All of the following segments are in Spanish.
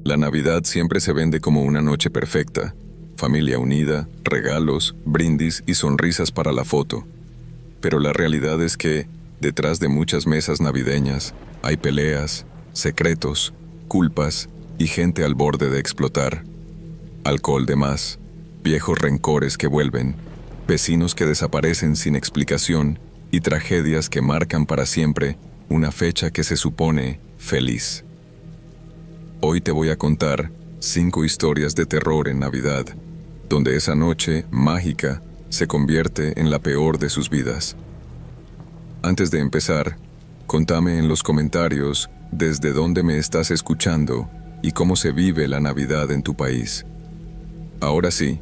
La Navidad siempre se vende como una noche perfecta, familia unida, regalos, brindis y sonrisas para la foto. Pero la realidad es que, detrás de muchas mesas navideñas, hay peleas, secretos, culpas y gente al borde de explotar. Alcohol de más, viejos rencores que vuelven, vecinos que desaparecen sin explicación y tragedias que marcan para siempre una fecha que se supone feliz. Hoy te voy a contar 5 historias de terror en Navidad, donde esa noche mágica se convierte en la peor de sus vidas. Antes de empezar, contame en los comentarios desde dónde me estás escuchando y cómo se vive la Navidad en tu país. Ahora sí,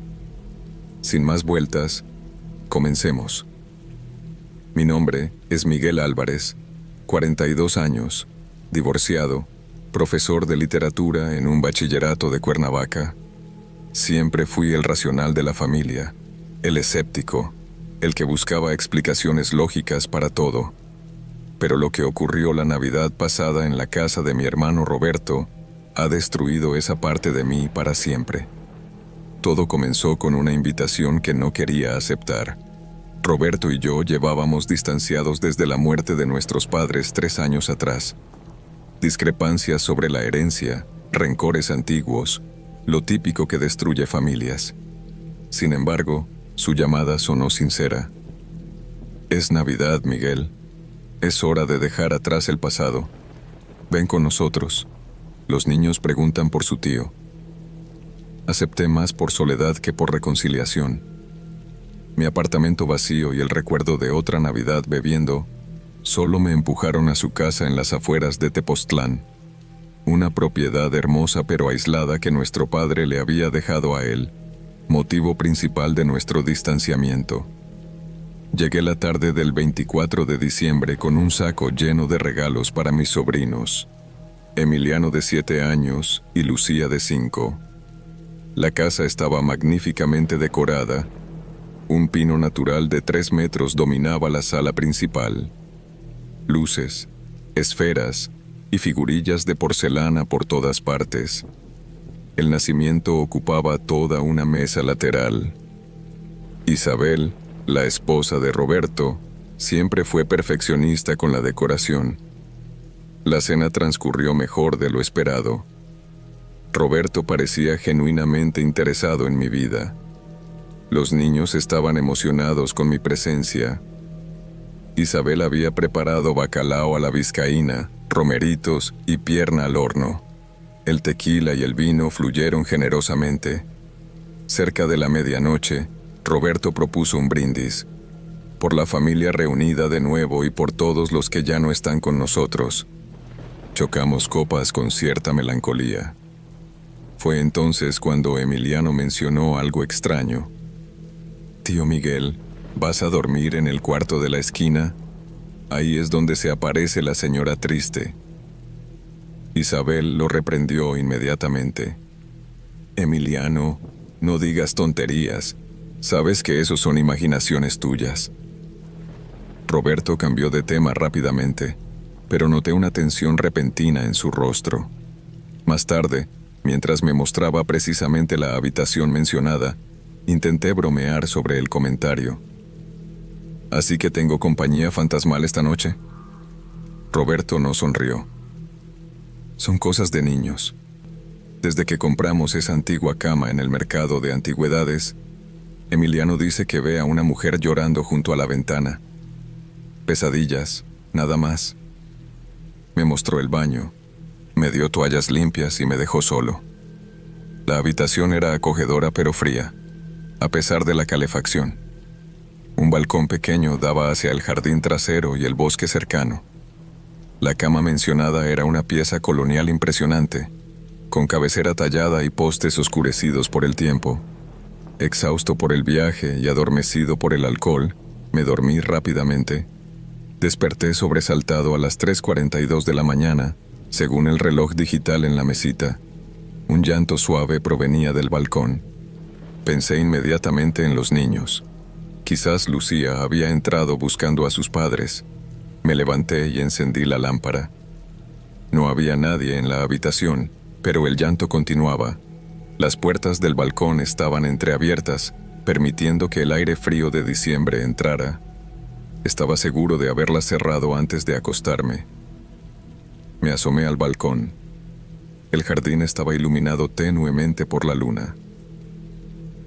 sin más vueltas, comencemos. Mi nombre es Miguel Álvarez, 42 años, divorciado, profesor de literatura en un bachillerato de Cuernavaca. Siempre fui el racional de la familia, el escéptico, el que buscaba explicaciones lógicas para todo. Pero lo que ocurrió la Navidad pasada en la casa de mi hermano Roberto ha destruido esa parte de mí para siempre. Todo comenzó con una invitación que no quería aceptar. Roberto y yo llevábamos distanciados desde la muerte de nuestros padres 3 años atrás. Discrepancias sobre la herencia, rencores antiguos, lo típico que destruye familias. Sin embargo, su llamada sonó sincera. Es Navidad, Miguel. Es hora de dejar atrás el pasado. Ven con nosotros. Los niños preguntan por su tío. Acepté más por soledad que por reconciliación. Mi apartamento vacío y el recuerdo de otra Navidad bebiendo solo me empujaron a su casa en las afueras de Tepoztlán, una propiedad hermosa pero aislada que nuestro padre le había dejado a él, motivo principal de nuestro distanciamiento. Llegué la tarde del 24 de diciembre con un saco lleno de regalos para mis sobrinos, Emiliano de 7 años y Lucía de 5. La casa estaba magníficamente decorada. Un pino natural de 3 metros dominaba la sala principal. Luces, esferas y figurillas de porcelana por todas partes. El nacimiento ocupaba toda una mesa lateral. Isabel, la esposa de Roberto, siempre fue perfeccionista con la decoración. La cena transcurrió mejor de lo esperado. Roberto parecía genuinamente interesado en mi vida. Los niños estaban emocionados con mi presencia. Isabel había preparado bacalao a la vizcaína, romeritos y pierna al horno. El tequila y el vino fluyeron generosamente. Cerca de la medianoche, Roberto propuso un brindis. Por la familia reunida de nuevo y por todos los que ya no están con nosotros. Chocamos copas con cierta melancolía. Fue entonces cuando Emiliano mencionó algo extraño. «Tío Miguel, ¿vas a dormir en el cuarto de la esquina? Ahí es donde se aparece la señora triste». Isabel lo reprendió inmediatamente. «Emiliano, no digas tonterías. Sabes que eso son imaginaciones tuyas». Roberto cambió de tema rápidamente, pero noté una tensión repentina en su rostro. Más tarde, mientras me mostraba precisamente la habitación mencionada, intenté bromear sobre el comentario. «¿Así que tengo compañía fantasmal esta noche?» Roberto no sonrió. «Son cosas de niños. Desde que compramos esa antigua cama en el mercado de antigüedades, Emiliano dice que ve a una mujer llorando junto a la ventana. Pesadillas, nada más». Me mostró el baño, me dio toallas limpias y me dejó solo. La habitación era acogedora pero fría, a pesar de la calefacción. Un balcón pequeño daba hacia el jardín trasero y el bosque cercano. La cama mencionada era una pieza colonial impresionante, con cabecera tallada y postes oscurecidos por el tiempo. Exhausto por el viaje y adormecido por el alcohol, me dormí rápidamente. Desperté sobresaltado a las 3:42 de la mañana, según el reloj digital en la mesita. Un llanto suave provenía del balcón. Pensé inmediatamente en los niños. Quizás Lucía había entrado buscando a sus padres. Me levanté y encendí la lámpara. No había nadie en la habitación, pero el llanto continuaba. Las puertas del balcón estaban entreabiertas, permitiendo que el aire frío de diciembre entrara. Estaba seguro de haberlas cerrado antes de acostarme. Me asomé al balcón. El jardín estaba iluminado tenuemente por la luna.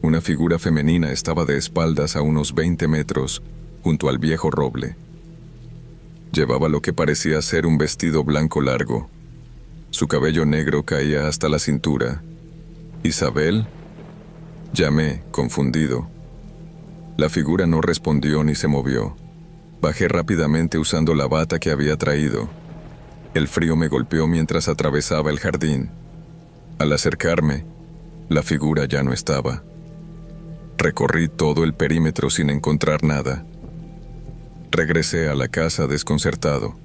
Una figura femenina estaba de espaldas a unos 20 metros, junto al viejo roble. Llevaba lo que parecía ser un vestido blanco largo. Su cabello negro caía hasta la cintura. «¿Isabel?», llamé, confundido. La figura no respondió ni se movió. Bajé rápidamente usando la bata que había traído. El frío me golpeó mientras atravesaba el jardín. Al acercarme, la figura ya no estaba. Recorrí todo el perímetro sin encontrar nada. Regresé a la casa desconcertado.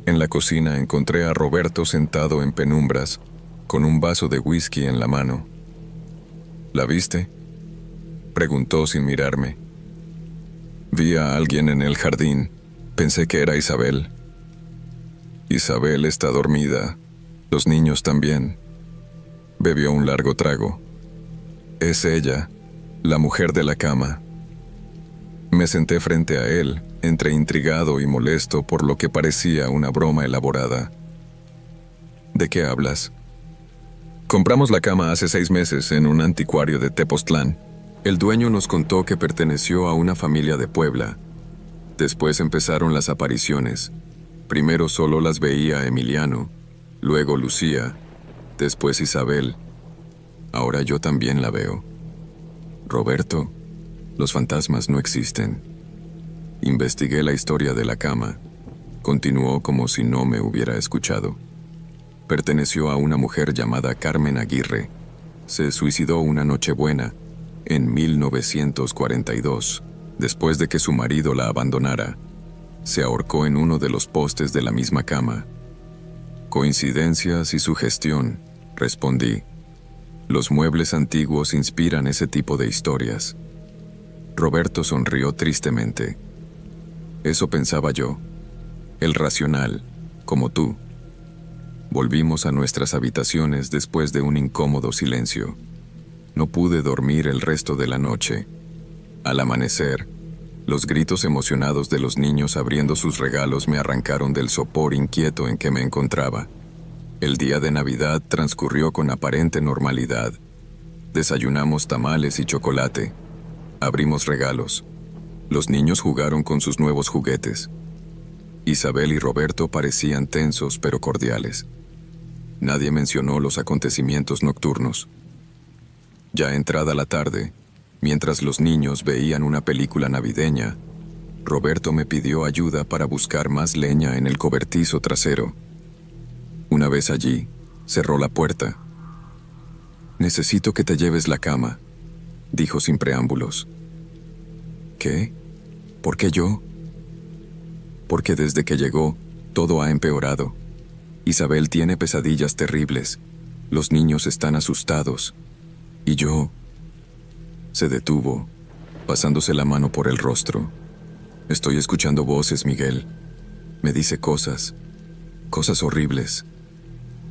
En la cocina encontré a Roberto sentado en penumbras, con un vaso de whisky en la mano. «¿La viste?», preguntó sin mirarme. «Vi a alguien en el jardín. Pensé que era Isabel». «Isabel está dormida. Los niños también». Bebió un largo trago. «Es ella, la mujer de la cama». Me senté frente a él, entre intrigado y molesto por lo que parecía una broma elaborada. «¿De qué hablas?». «Compramos la cama hace 6 meses en un anticuario de Tepoztlán. El dueño nos contó que perteneció a una familia de Puebla. Después empezaron las apariciones. Primero solo las veía Emiliano, luego Lucía, después Isabel. Ahora yo también la veo. Roberto, los fantasmas no existen». Investigué la historia de la cama. Continuó como si no me hubiera escuchado. Perteneció a una mujer llamada Carmen Aguirre. Se suicidó una Nochebuena, en 1942, después de que su marido la abandonara. Se ahorcó en uno de los postes de la misma cama. «Coincidencias y sugestión», respondí. «Los muebles antiguos inspiran ese tipo de historias». Roberto sonrió tristemente. «Eso pensaba yo. El racional, como tú». Volvimos a nuestras habitaciones después de un incómodo silencio. No pude dormir el resto de la noche. Al amanecer, los gritos emocionados de los niños abriendo sus regalos me arrancaron del sopor inquieto en que me encontraba. El día de Navidad transcurrió con aparente normalidad. Desayunamos tamales y chocolate. Abrimos regalos. Los niños jugaron con sus nuevos juguetes. Isabel y Roberto parecían tensos pero cordiales. Nadie mencionó los acontecimientos nocturnos. Ya entrada la tarde, mientras los niños veían una película navideña, Roberto me pidió ayuda para buscar más leña en el cobertizo trasero. Una vez allí, cerró la puerta. «Necesito que te lleves la cama», dijo sin preámbulos. «¿Qué? ¿Por qué yo?». «Porque desde que llegó, todo ha empeorado. Isabel tiene pesadillas terribles. Los niños están asustados. Y yo…». Se detuvo, pasándose la mano por el rostro. «Estoy escuchando voces, Miguel. Me dice cosas horribles.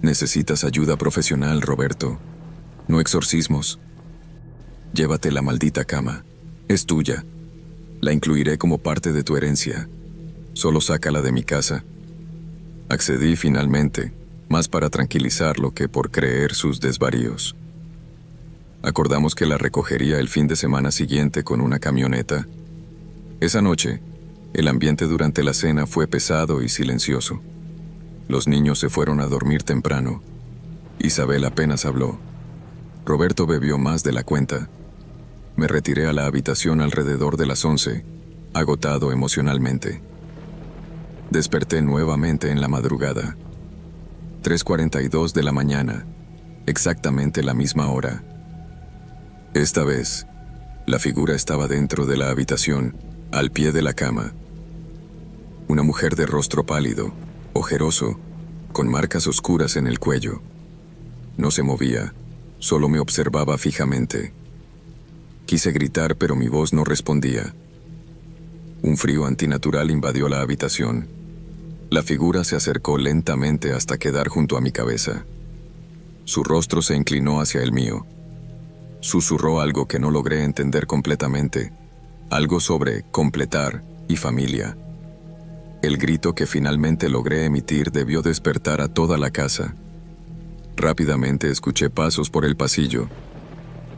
Necesitas ayuda profesional, Roberto. No exorcismos. Llévate la maldita cama. Es tuya. La incluiré como parte de tu herencia. Solo sácala de mi casa». Accedí finalmente, más para tranquilizarlo que por creer sus desvaríos. Acordamos que la recogería el fin de semana siguiente con una camioneta. Esa noche, el ambiente durante la cena fue pesado y silencioso. Los niños se fueron a dormir temprano. Isabel apenas habló. Roberto bebió más de la cuenta. Me retiré a la habitación alrededor de las 11, agotado emocionalmente. Desperté nuevamente en la madrugada. 3:42 de la mañana, exactamente la misma hora. Esta vez, la figura estaba dentro de la habitación, al pie de la cama. Una mujer de rostro pálido, ojeroso, con marcas oscuras en el cuello. No se movía, solo me observaba fijamente. Quise gritar, pero mi voz no respondía. Un frío antinatural invadió la habitación. La figura se acercó lentamente hasta quedar junto a mi cabeza. Su rostro se inclinó hacia el mío. Susurró algo que no logré entender completamente, algo sobre completar y familia. El grito que finalmente logré emitir debió despertar a toda la casa. Rápidamente escuché pasos por el pasillo.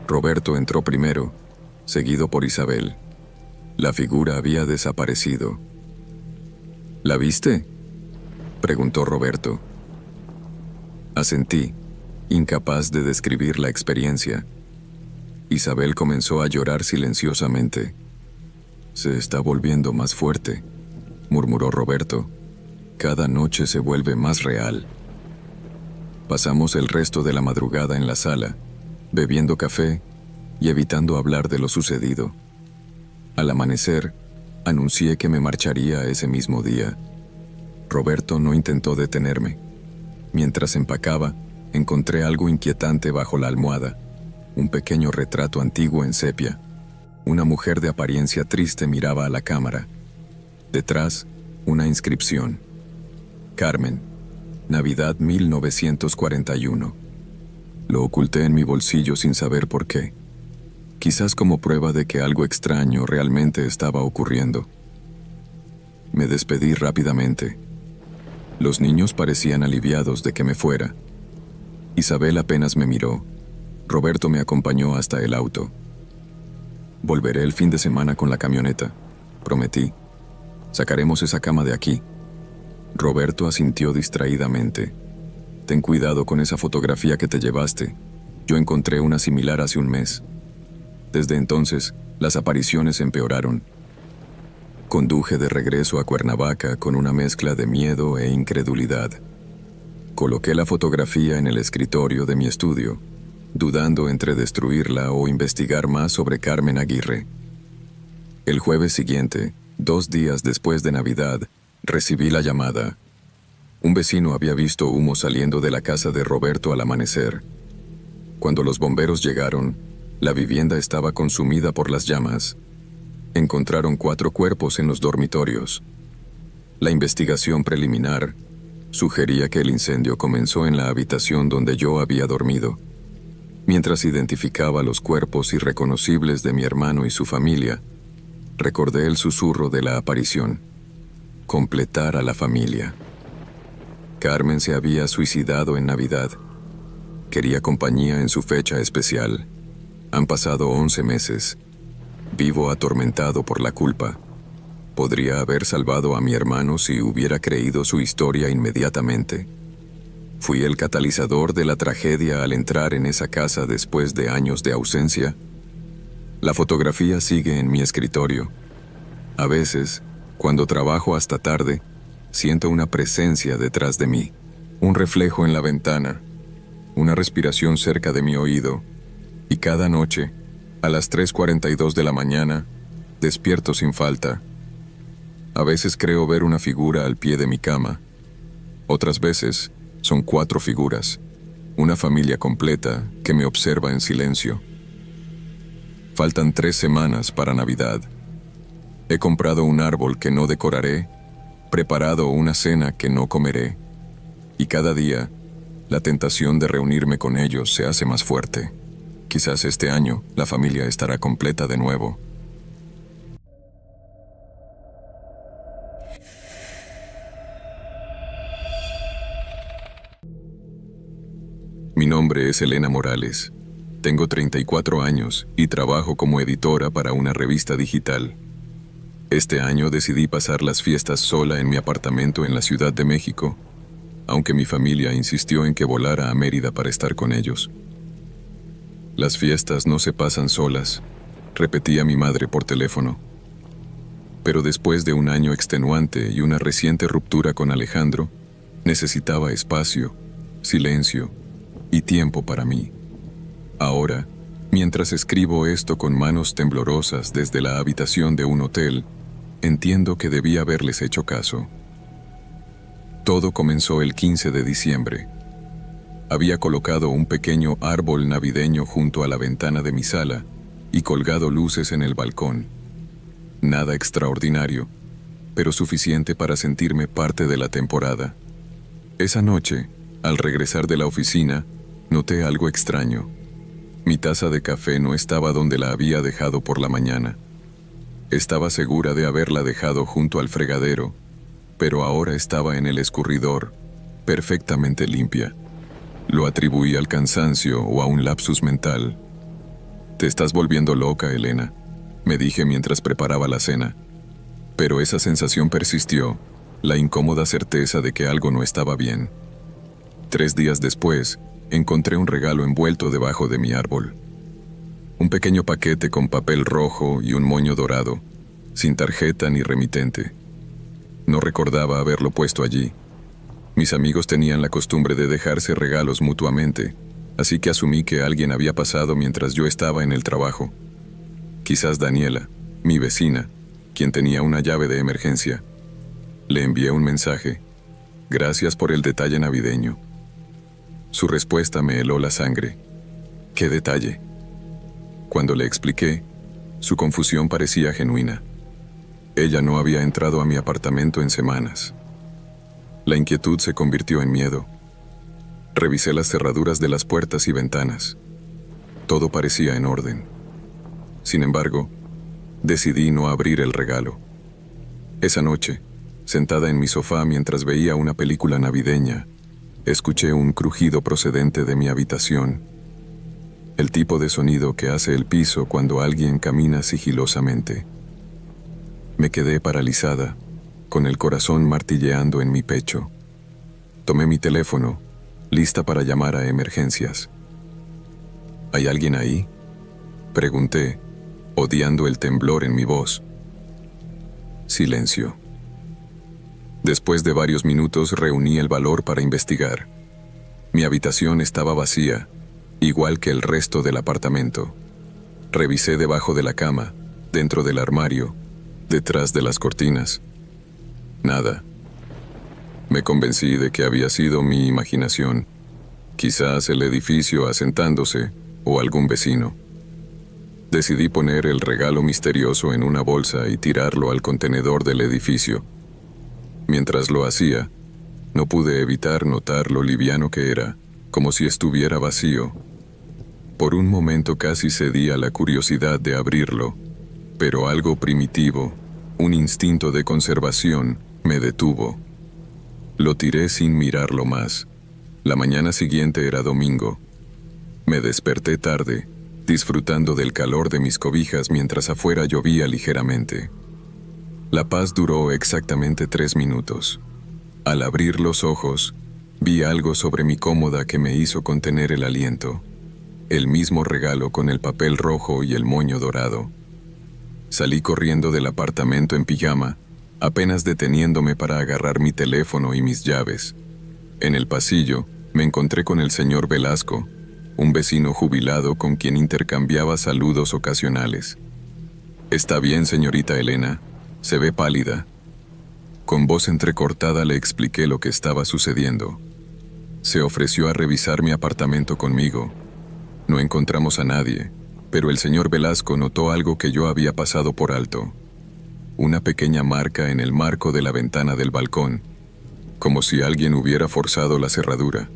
Roberto entró primero, seguido por Isabel. La figura había desaparecido. ¿La viste?, preguntó Roberto. Asentí, incapaz de describir la experiencia. Isabel comenzó a llorar silenciosamente. «Se está volviendo más fuerte», murmuró Roberto. «Cada noche se vuelve más real». Pasamos el resto de la madrugada en la sala, bebiendo café y evitando hablar de lo sucedido. Al amanecer, anuncié que me marcharía ese mismo día. Roberto no intentó detenerme. Mientras empacaba, encontré algo inquietante bajo la almohada, un pequeño retrato antiguo en sepia. Una mujer de apariencia triste miraba a la cámara. Detrás, una inscripción. Carmen, Navidad 1941. Lo oculté en mi bolsillo sin saber por qué. Quizás como prueba de que algo extraño realmente estaba ocurriendo. Me despedí rápidamente. Los niños parecían aliviados de que me fuera. Isabel apenas me miró. Roberto me acompañó hasta el auto. «Volveré el fin de semana con la camioneta», prometí. «Sacaremos esa cama de aquí». Roberto asintió distraídamente. «Ten cuidado con esa fotografía que te llevaste. Yo encontré una similar hace un mes». Desde entonces, las apariciones empeoraron. Conduje de regreso a Cuernavaca con una mezcla de miedo e incredulidad. Coloqué la fotografía en el escritorio de mi estudio, dudando entre destruirla o investigar más sobre Carmen Aguirre. El jueves siguiente, 2 días después de Navidad, recibí la llamada. Un vecino había visto humo saliendo de la casa de Roberto al amanecer. Cuando los bomberos llegaron, la vivienda estaba consumida por las llamas. Encontraron 4 cuerpos en los dormitorios. La investigación preliminar sugería que el incendio comenzó en la habitación donde yo había dormido. Mientras identificaba los cuerpos irreconocibles de mi hermano y su familia, recordé el susurro de la aparición. Completar a la familia. Carmen se había suicidado en Navidad. Quería compañía en su fecha especial. Han pasado 11 meses. Vivo atormentado por la culpa. Podría haber salvado a mi hermano si hubiera creído su historia inmediatamente. ¿Fui el catalizador de la tragedia al entrar en esa casa después de años de ausencia? La fotografía sigue en mi escritorio. A veces, cuando trabajo hasta tarde, siento una presencia detrás de mí, un reflejo en la ventana, una respiración cerca de mi oído, y cada noche, a las 3:42 de la mañana, despierto sin falta. A veces creo ver una figura al pie de mi cama. Otras veces, son 4 figuras, una familia completa que me observa en silencio. Faltan 3 semanas para Navidad. He comprado un árbol que no decoraré, preparado una cena que no comeré, y cada día, la tentación de reunirme con ellos se hace más fuerte. Quizás este año la familia estará completa de nuevo. Mi nombre es Elena Morales. Tengo 34 años y trabajo como editora para una revista digital. Este año decidí pasar las fiestas sola en mi apartamento en la Ciudad de México, aunque mi familia insistió en que volara a Mérida para estar con ellos. Las fiestas no se pasan solas, repetía mi madre por teléfono. Pero después de un año extenuante y una reciente ruptura con Alejandro, necesitaba espacio, silencio y tiempo para mí. Ahora, mientras escribo esto con manos temblorosas desde la habitación de un hotel, entiendo que debí haberles hecho caso. Todo comenzó el 15 de diciembre. Había colocado un pequeño árbol navideño junto a la ventana de mi sala y colgado luces en el balcón. Nada extraordinario, pero suficiente para sentirme parte de la temporada. Esa noche, al regresar de la oficina, noté algo extraño. Mi taza de café no estaba donde la había dejado por la mañana. Estaba segura de haberla dejado junto al fregadero, pero ahora estaba en el escurridor, perfectamente limpia. Lo atribuí al cansancio o a un lapsus mental. «Te estás volviendo loca, Elena», me dije mientras preparaba la cena. Pero esa sensación persistió, la incómoda certeza de que algo no estaba bien. 3 días después, encontré un regalo envuelto debajo de mi árbol. Un pequeño paquete con papel rojo y un moño dorado, sin tarjeta ni remitente. No recordaba haberlo puesto allí. Mis amigos tenían la costumbre de dejarse regalos mutuamente, así que asumí que alguien había pasado mientras yo estaba en el trabajo. Quizás Daniela, mi vecina, quien tenía una llave de emergencia. Le envié un mensaje. «Gracias por el detalle navideño». Su respuesta me heló la sangre. «¿Qué detalle?». Cuando le expliqué, su confusión parecía genuina. Ella no había entrado a mi apartamento en semanas. La inquietud se convirtió en miedo. Revisé las cerraduras de las puertas y ventanas. Todo parecía en orden. Sin embargo, decidí no abrir el regalo. Esa noche, sentada en mi sofá mientras veía una película navideña, escuché un crujido procedente de mi habitación. El tipo de sonido que hace el piso cuando alguien camina sigilosamente. Me quedé paralizada, con el corazón martilleando en mi pecho. Tomé mi teléfono, lista para llamar a emergencias. ¿Hay alguien ahí?, pregunté, odiando el temblor en mi voz. Silencio. Después de varios minutos reuní el valor para investigar. Mi habitación estaba vacía, igual que el resto del apartamento. Revisé debajo de la cama, dentro del armario, detrás de las cortinas. Nada. Me convencí de que había sido mi imaginación, quizás el edificio asentándose o algún vecino. Decidí poner el regalo misterioso en una bolsa y tirarlo al contenedor del edificio. Mientras lo hacía, no pude evitar notar lo liviano que era, como si estuviera vacío. Por un momento casi cedí a la curiosidad de abrirlo, pero algo primitivo, un instinto de conservación, me detuvo. Lo tiré sin mirarlo más. La mañana siguiente era domingo. Me desperté tarde, disfrutando del calor de mis cobijas mientras afuera llovía ligeramente. La paz duró exactamente 3 minutos. Al abrir los ojos, vi algo sobre mi cómoda que me hizo contener el aliento. El mismo regalo con el papel rojo y el moño dorado. Salí corriendo del apartamento en pijama, apenas deteniéndome para agarrar mi teléfono y mis llaves. En el pasillo, me encontré con el señor Velasco, un vecino jubilado con quien intercambiaba saludos ocasionales. «¿Está bien, señorita Elena? Se ve pálida». Con voz entrecortada le expliqué lo que estaba sucediendo. Se ofreció a revisar mi apartamento conmigo. No encontramos a nadie, pero el señor Velasco notó algo que yo había pasado por alto. Una pequeña marca en el marco de la ventana del balcón, como si alguien hubiera forzado la cerradura.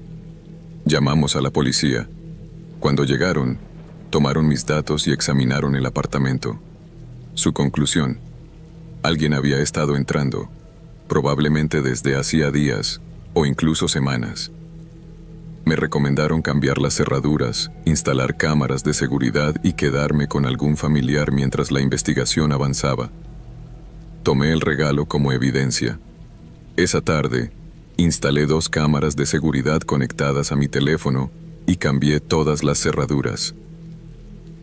Llamamos a la policía. Cuando llegaron, tomaron mis datos y examinaron el apartamento. Su conclusión: alguien había estado entrando, probablemente desde hacía días o incluso semanas. Me recomendaron cambiar las cerraduras, instalar cámaras de seguridad y quedarme con algún familiar mientras la investigación avanzaba. Tomé el regalo como evidencia. Esa tarde, instalé 2 cámaras de seguridad conectadas a mi teléfono y cambié todas las cerraduras.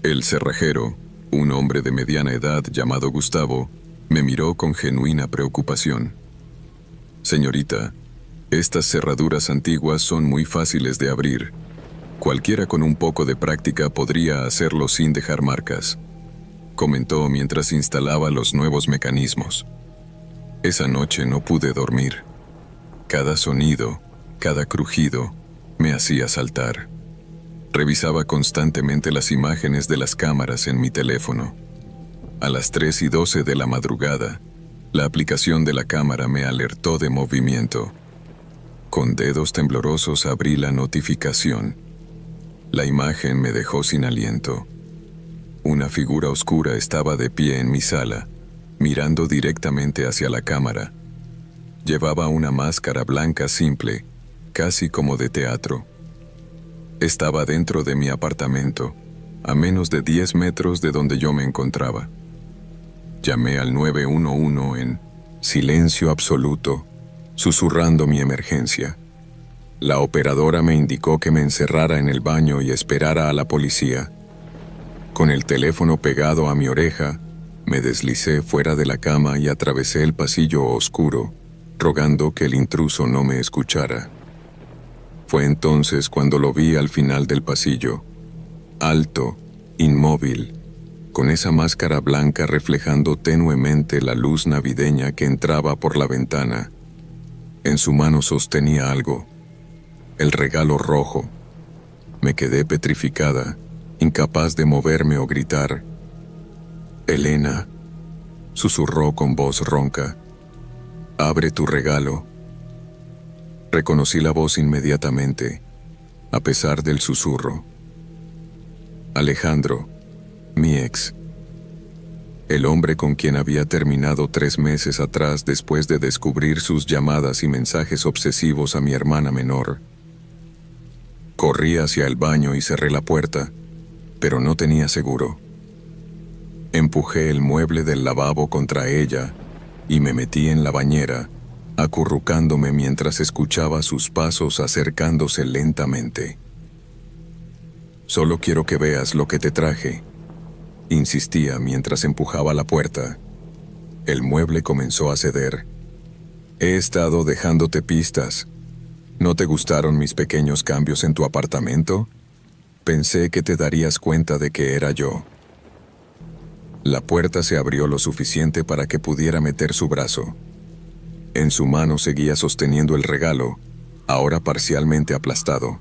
El cerrajero, un hombre de mediana edad llamado Gustavo, me miró con genuina preocupación. «Señorita, estas cerraduras antiguas son muy fáciles de abrir. Cualquiera con un poco de práctica podría hacerlo sin dejar marcas», comentó mientras instalaba los nuevos mecanismos. Esa noche no pude dormir. Cada sonido, cada crujido, me hacía saltar. Revisaba constantemente las imágenes de las cámaras en mi teléfono. A las 3:12 de la madrugada, la aplicación de la cámara me alertó de movimiento. Con dedos temblorosos abrí la notificación. La imagen me dejó sin aliento. Una figura oscura estaba de pie en mi sala, mirando directamente hacia la cámara. Llevaba una máscara blanca simple, casi como de teatro. Estaba dentro de mi apartamento, a menos de 10 metros de donde yo me encontraba. Llamé al 911 en silencio absoluto, susurrando mi emergencia. La operadora me indicó que me encerrara en el baño y esperara a la policía. Con el teléfono pegado a mi oreja, me deslicé fuera de la cama y atravesé el pasillo oscuro, rogando que el intruso no me escuchara. Fue entonces cuando lo vi al final del pasillo, alto, inmóvil, con esa máscara blanca reflejando tenuemente la luz navideña que entraba por la ventana. En su mano sostenía algo, el regalo rojo. Me quedé petrificada, incapaz de moverme o gritar. «Elena», susurró con voz ronca, «abre tu regalo». Reconocí la voz inmediatamente, a pesar del susurro. Alejandro, mi ex. El hombre con quien había terminado 3 meses atrás después de descubrir sus llamadas y mensajes obsesivos a mi hermana menor. Corrí hacia el baño y cerré la puerta, pero no tenía seguro. Empujé el mueble del lavabo contra ella y me metí en la bañera, acurrucándome mientras escuchaba sus pasos acercándose lentamente. «Solo quiero que veas lo que te traje», insistía mientras empujaba la puerta. El mueble comenzó a ceder. «He estado dejándote pistas. ¿No te gustaron mis pequeños cambios en tu apartamento? Pensé que te darías cuenta de que era yo». La puerta se abrió lo suficiente para que pudiera meter su brazo. En su mano seguía sosteniendo el regalo, ahora parcialmente aplastado.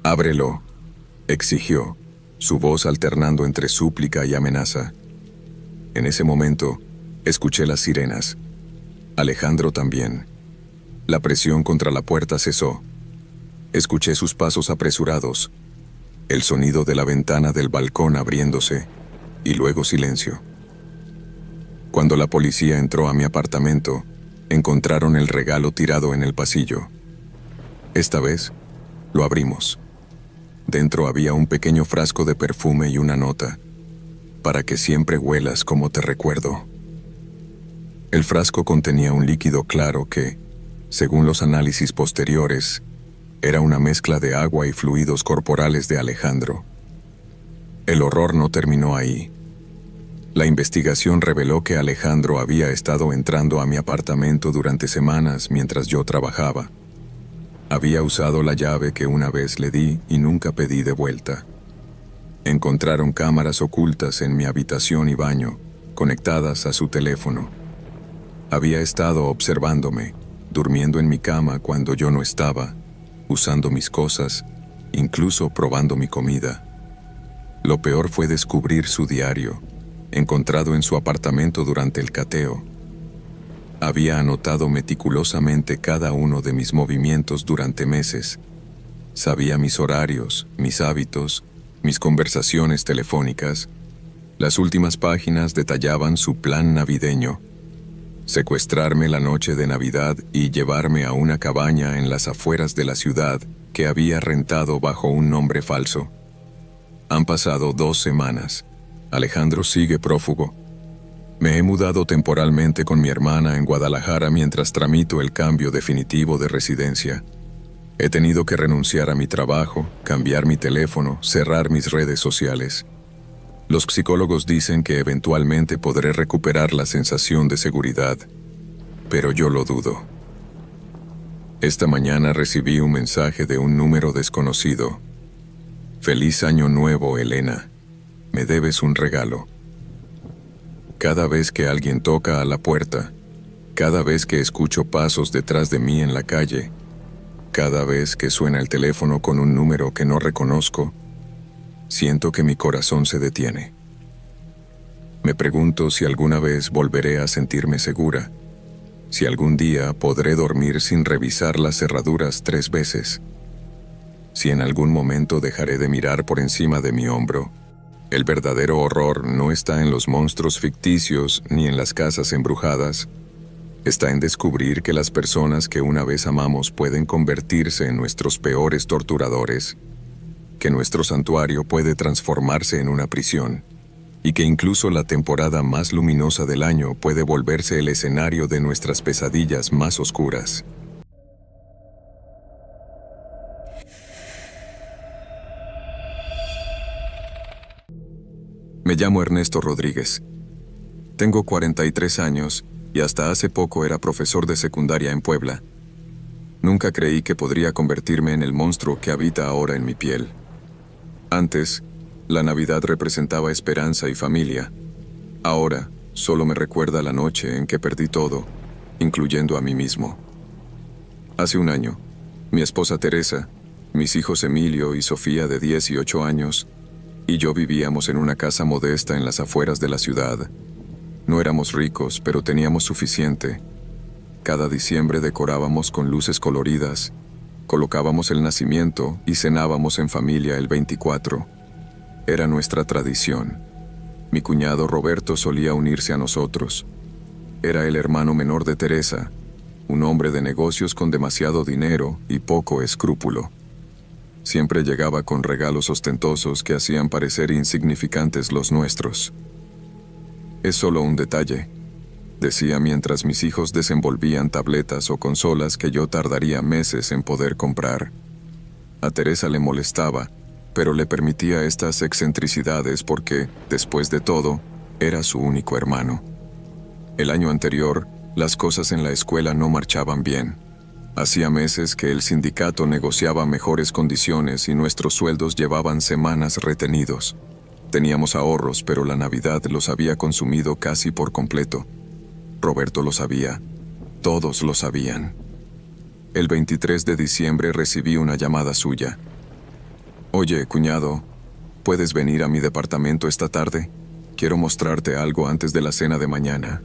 «Ábrelo», exigió, su voz alternando entre súplica y amenaza. En ese momento, escuché las sirenas. Alejandro también. La presión contra la puerta cesó. Escuché sus pasos apresurados, el sonido de la ventana del balcón abriéndose, y luego silencio. Cuando la policía entró a mi apartamento, encontraron el regalo tirado en el pasillo. Esta vez, lo abrimos. Dentro había un pequeño frasco de perfume y una nota, para que siempre huelas como te recuerdo. El frasco contenía un líquido claro que, según los análisis posteriores, era una mezcla de agua y fluidos corporales de Alejandro. El horror no terminó ahí. La investigación reveló que Alejandro había estado entrando a mi apartamento durante semanas mientras yo trabajaba. Había usado la llave que una vez le di y nunca pedí de vuelta. Encontraron cámaras ocultas en mi habitación y baño, conectadas a su teléfono. Había estado observándome, durmiendo en mi cama cuando yo no estaba, usando mis cosas, incluso probando mi comida. Lo peor fue descubrir su diario, encontrado en su apartamento durante el cateo. Había anotado meticulosamente cada uno de mis movimientos durante meses. Sabía mis horarios, mis hábitos, mis conversaciones telefónicas. Las últimas páginas detallaban su plan navideño: secuestrarme la noche de Navidad y llevarme a una cabaña en las afueras de la ciudad que había rentado bajo un nombre falso. Han pasado 2 semanas. Alejandro sigue prófugo. Me he mudado temporalmente con mi hermana en Guadalajara mientras tramito el cambio definitivo de residencia. He tenido que renunciar a mi trabajo, cambiar mi teléfono, cerrar mis redes sociales. Los psicólogos dicen que eventualmente podré recuperar la sensación de seguridad, pero yo lo dudo. Esta mañana recibí un mensaje de un número desconocido. «Feliz Año Nuevo, Elena. Me debes un regalo». Cada vez que alguien toca a la puerta, cada vez que escucho pasos detrás de mí en la calle, cada vez que suena el teléfono con un número que no reconozco, siento que mi corazón se detiene. Me pregunto si alguna vez volveré a sentirme segura, si algún día podré dormir sin revisar las cerraduras 3 veces, si en algún momento dejaré de mirar por encima de mi hombro. El verdadero horror no está en los monstruos ficticios ni en las casas embrujadas. Está en descubrir que las personas que una vez amamos pueden convertirse en nuestros peores torturadores, que nuestro santuario puede transformarse en una prisión, y que incluso la temporada más luminosa del año puede volverse el escenario de nuestras pesadillas más oscuras. Me llamo Ernesto Rodríguez. Tengo 43 años y hasta hace poco era profesor de secundaria en Puebla. Nunca creí que podría convertirme en el monstruo que habita ahora en mi piel. Antes, la Navidad representaba esperanza y familia. Ahora, solo me recuerda la noche en que perdí todo, incluyendo a mí mismo. Hace un año, mi esposa Teresa, mis hijos Emilio y Sofía de 10 y 8 años, y yo vivíamos en una casa modesta en las afueras de la ciudad. No éramos ricos, pero teníamos suficiente. Cada diciembre decorábamos con luces coloridas, colocábamos el nacimiento y cenábamos en familia el 24. Era nuestra tradición. Mi cuñado Roberto solía unirse a nosotros. Era el hermano menor de Teresa, un hombre de negocios con demasiado dinero y poco escrúpulo. Siempre llegaba con regalos ostentosos que hacían parecer insignificantes los nuestros. «Es solo un detalle», decía mientras mis hijos desenvolvían tabletas o consolas que yo tardaría meses en poder comprar. A Teresa le molestaba, pero le permitía estas excentricidades porque, después de todo, era su único hermano. El año anterior, las cosas en la escuela no marchaban bien. Hacía meses que el sindicato negociaba mejores condiciones y nuestros sueldos llevaban semanas retenidos. Teníamos ahorros, pero la Navidad los había consumido casi por completo. Roberto lo sabía. Todos lo sabían. El 23 de diciembre recibí una llamada suya. «Oye, cuñado, ¿puedes venir a mi departamento esta tarde? Quiero mostrarte algo antes de la cena de mañana».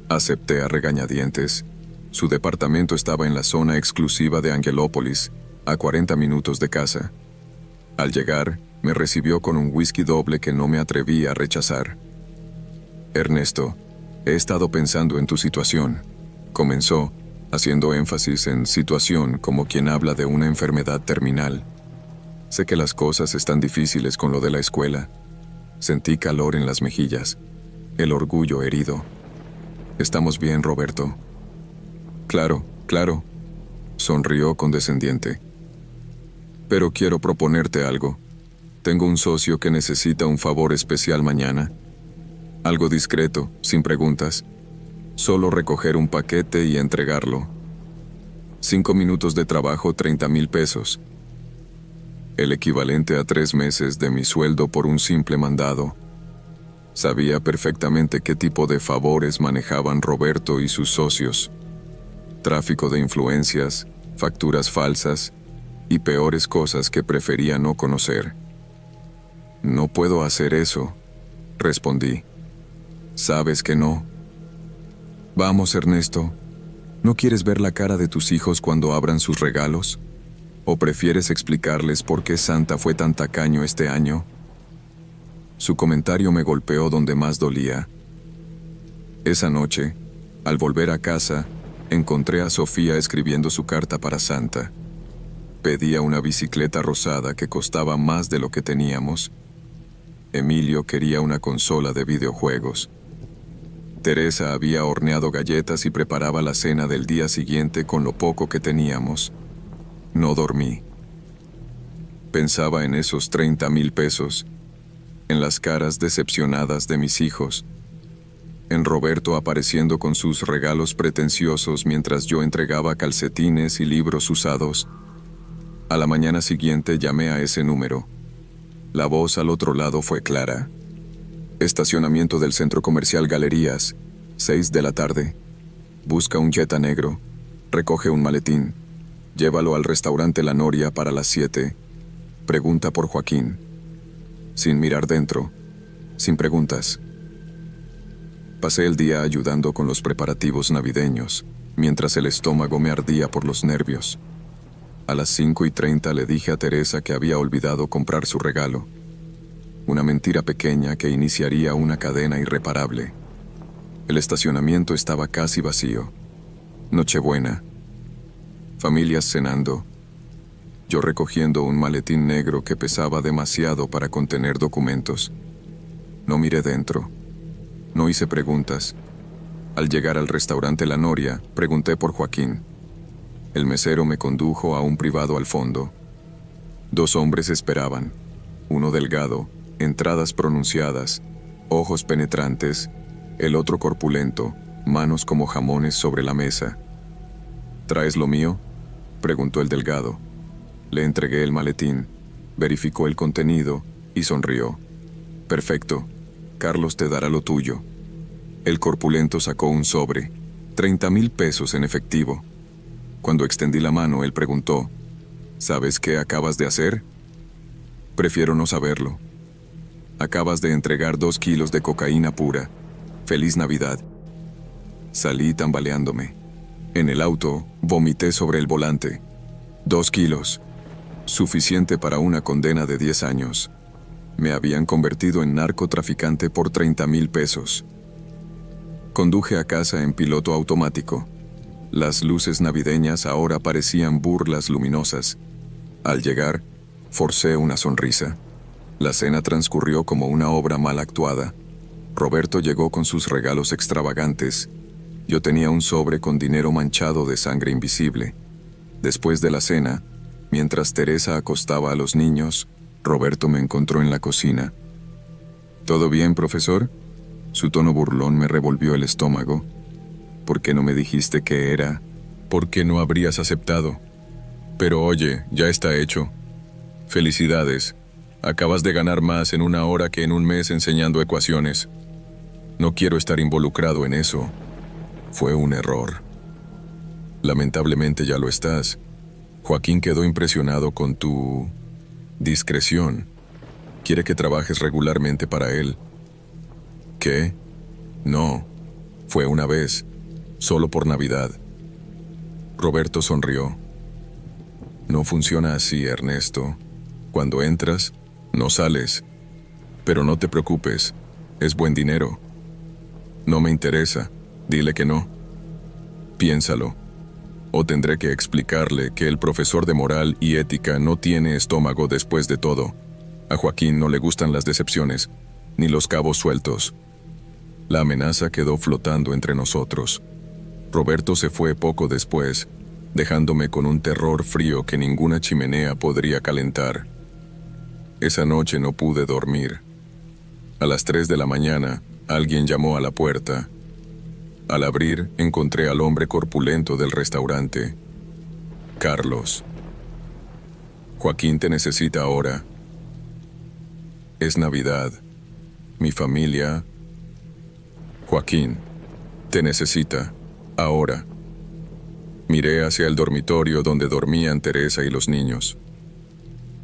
Acepté a regañadientes. Su departamento estaba en la zona exclusiva de Angelópolis, a 40 minutos de casa. Al llegar, me recibió con un whisky doble que no me atreví a rechazar. «Ernesto, he estado pensando en tu situación», comenzó, haciendo énfasis en situación como quien habla de una enfermedad terminal. «Sé que las cosas están difíciles con lo de la escuela». Sentí calor en las mejillas, el orgullo herido. «¿Estamos bien, Roberto?» «Claro, claro», sonrió condescendiente. «Pero quiero proponerte algo. Tengo un socio que necesita un favor especial mañana. Algo discreto, sin preguntas. Solo recoger un paquete y entregarlo. 5 minutos de trabajo, 30,000 pesos. El equivalente a 3 meses de mi sueldo por un simple mandado». Sabía perfectamente qué tipo de favores manejaban Roberto y sus socios. Tráfico de influencias, facturas falsas y peores cosas que prefería no conocer. «No puedo hacer eso», respondí. «Sabes que no». «Vamos, Ernesto. ¿No quieres ver la cara de tus hijos cuando abran sus regalos? ¿O prefieres explicarles por qué Santa fue tan tacaño este año?» Su comentario me golpeó donde más dolía. Esa noche, al volver a casa, encontré a Sofía escribiendo su carta para Santa. Pedía una bicicleta rosada que costaba más de lo que teníamos. Emilio quería una consola de videojuegos. Teresa había horneado galletas y preparaba la cena del día siguiente con lo poco que teníamos. No dormí. Pensaba en esos 30,000 pesos, en las caras decepcionadas de mis hijos, en Roberto apareciendo con sus regalos pretenciosos mientras yo entregaba calcetines y libros usados. A la mañana siguiente llamé a ese número. La voz al otro lado fue clara. «Estacionamiento del Centro Comercial Galerías, 6 de la tarde. Busca un Jetta negro. Recoge un maletín. Llévalo al restaurante La Noria para las 7. Pregunta por Joaquín». Sin mirar dentro, sin preguntas, Pasé el día ayudando con los preparativos navideños, mientras el estómago me ardía por los nervios. A las 5:30 le dije a Teresa que había olvidado comprar su regalo. Una mentira pequeña que iniciaría una cadena irreparable. El estacionamiento estaba casi vacío. Nochebuena. Familias cenando. Yo recogiendo un maletín negro que pesaba demasiado para contener documentos. No miré dentro. No hice preguntas. Al llegar al restaurante La Noria, pregunté por Joaquín. El mesero me condujo a un privado al fondo. 2 hombres esperaban. Uno delgado, entradas pronunciadas, ojos penetrantes, el otro corpulento, manos como jamones sobre la mesa. ¿Traes lo mío?, preguntó el delgado. Le entregué el maletín, verificó el contenido y sonrió. Perfecto, Carlos te dará lo tuyo. El corpulento sacó un sobre, 30,000 pesos en efectivo. Cuando extendí la mano, él preguntó, ¿sabes qué acabas de hacer? Prefiero no saberlo. Acabas de entregar 2 kilos de cocaína pura. Feliz Navidad. Salí tambaleándome. En el auto, vomité sobre el volante. 2 kilos. Suficiente para una condena de 10 años. Me habían convertido en narcotraficante por 30,000 pesos. Conduje a casa en piloto automático. Las luces navideñas ahora parecían burlas luminosas. Al llegar, forcé una sonrisa. La cena transcurrió como una obra mal actuada. Roberto llegó con sus regalos extravagantes. Yo tenía un sobre con dinero manchado de sangre invisible. Después de la cena, mientras Teresa acostaba a los niños, Roberto me encontró en la cocina. ¿Todo bien, profesor? Su tono burlón me revolvió el estómago. ¿Por qué no me dijiste qué era? ¿Por qué no habrías aceptado? Pero oye, ya está hecho. Felicidades. Acabas de ganar más en 1 hora que en 1 mes enseñando ecuaciones. No quiero estar involucrado en eso. Fue un error. Lamentablemente ya lo estás. Joaquín quedó impresionado con tu discreción. Quiere que trabajes regularmente para él. ¿Qué? No. Fue una vez. Solo por Navidad. Roberto sonrió. No funciona así, Ernesto. Cuando entras, no sales. Pero no te preocupes. Es buen dinero. No me interesa. Dile que no. Piénsalo. O tendré que explicarle que el profesor de moral y ética no tiene estómago después de todo. A Joaquín no le gustan las decepciones, ni los cabos sueltos. La amenaza quedó flotando entre nosotros. Roberto se fue poco después, dejándome con un terror frío que ninguna chimenea podría calentar. Esa noche no pude dormir. A las 3 de la mañana, alguien llamó a la puerta. Al abrir, encontré al hombre corpulento del restaurante. Carlos. Joaquín te necesita ahora. Es Navidad. Mi familia... Joaquín, te necesita. Ahora. Miré hacia el dormitorio donde dormían Teresa y los niños.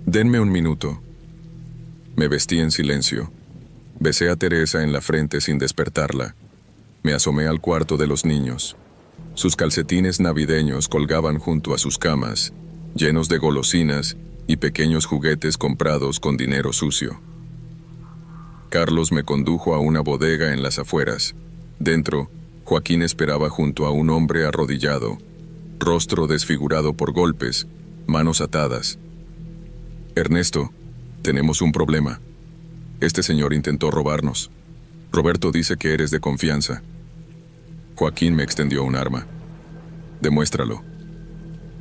Denme 1 minuto. Me vestí en silencio. Besé a Teresa en la frente sin despertarla. Me asomé al cuarto de los niños. Sus calcetines navideños colgaban junto a sus camas, llenos de golosinas y pequeños juguetes comprados con dinero sucio. Carlos me condujo a una bodega en las afueras. Dentro, Joaquín esperaba junto a un hombre arrodillado, rostro desfigurado por golpes, manos atadas. Ernesto, tenemos un problema. Este señor intentó robarnos. Roberto dice que eres de confianza. Joaquín me extendió un arma. Demuéstralo.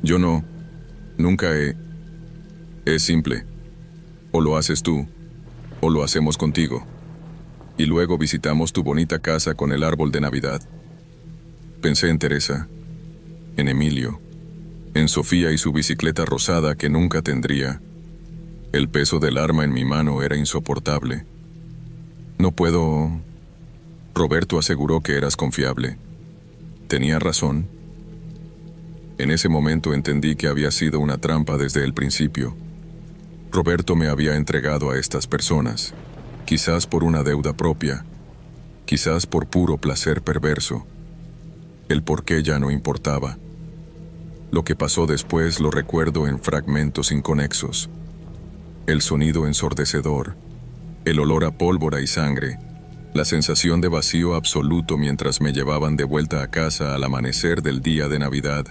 Yo no. Nunca he... Es simple. O lo haces tú, o lo hacemos contigo. Y luego visitamos tu bonita casa con el árbol de Navidad. Pensé en Teresa, en Emilio, en Sofía y su bicicleta rosada que nunca tendría. El peso del arma en mi mano era insoportable. No puedo... Roberto aseguró que eras confiable. ¿Tenía razón? En ese momento entendí que había sido una trampa desde el principio. Roberto me había entregado a estas personas, quizás por una deuda propia. quizás por puro placer perverso. El porqué ya no importaba. Lo que pasó después lo recuerdo en fragmentos inconexos. El sonido ensordecedor, el olor a pólvora y sangre, la sensación de vacío absoluto mientras me llevaban de vuelta a casa al amanecer del día de Navidad.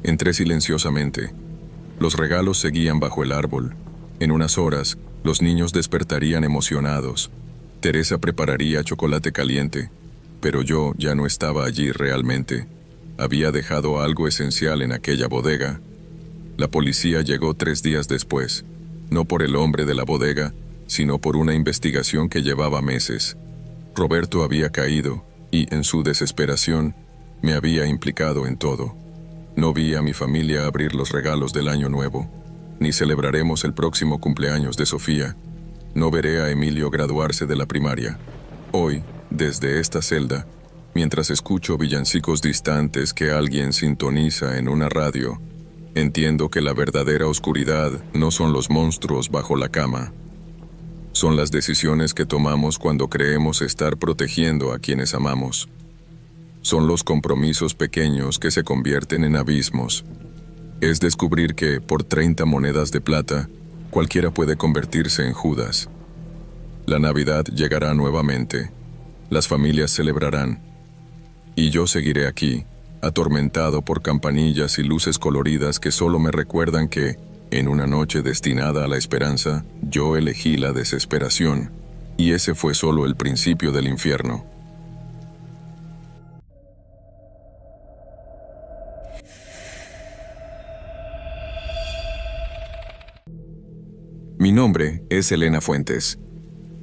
Entré silenciosamente. Los regalos seguían bajo el árbol. En unas horas, los niños despertarían emocionados. Teresa prepararía chocolate caliente, pero yo ya no estaba allí realmente. Había dejado algo esencial en aquella bodega. La policía llegó 3 días después, no por el hombre de la bodega, sino por una investigación que llevaba meses. Roberto había caído y, en su desesperación, me había implicado en todo. No vi a mi familia abrir los regalos del año nuevo, ni celebraremos el próximo cumpleaños de Sofía. No veré a Emilio graduarse de la primaria. Hoy, desde esta celda, mientras escucho villancicos distantes que alguien sintoniza en una radio, entiendo que la verdadera oscuridad no son los monstruos bajo la cama. Son las decisiones que tomamos cuando creemos estar protegiendo a quienes amamos. Son los compromisos pequeños que se convierten en abismos. Es descubrir que, por 30 monedas de plata, cualquiera puede convertirse en Judas. La Navidad llegará nuevamente. Las familias celebrarán. Y yo seguiré aquí, atormentado por campanillas y luces coloridas que solo me recuerdan que, en una noche destinada a la esperanza, yo elegí la desesperación, y ese fue solo el principio del infierno. Mi nombre es Elena Fuentes.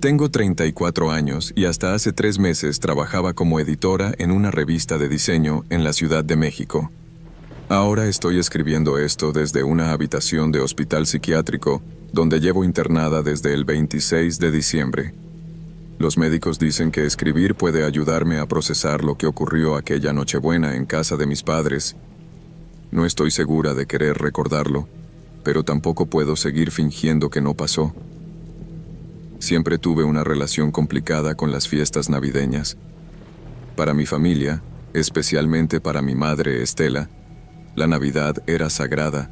Tengo 34 años y hasta hace 3 meses trabajaba como editora en una revista de diseño en la Ciudad de México. Ahora estoy escribiendo esto desde una habitación de hospital psiquiátrico donde llevo internada desde el 26 de diciembre. Los médicos dicen que escribir puede ayudarme a procesar lo que ocurrió aquella Nochebuena en casa de mis padres. No estoy segura de querer recordarlo, pero tampoco puedo seguir fingiendo que no pasó. Siempre tuve una relación complicada con las fiestas navideñas. Para mi familia, especialmente para mi madre Estela, la Navidad era sagrada,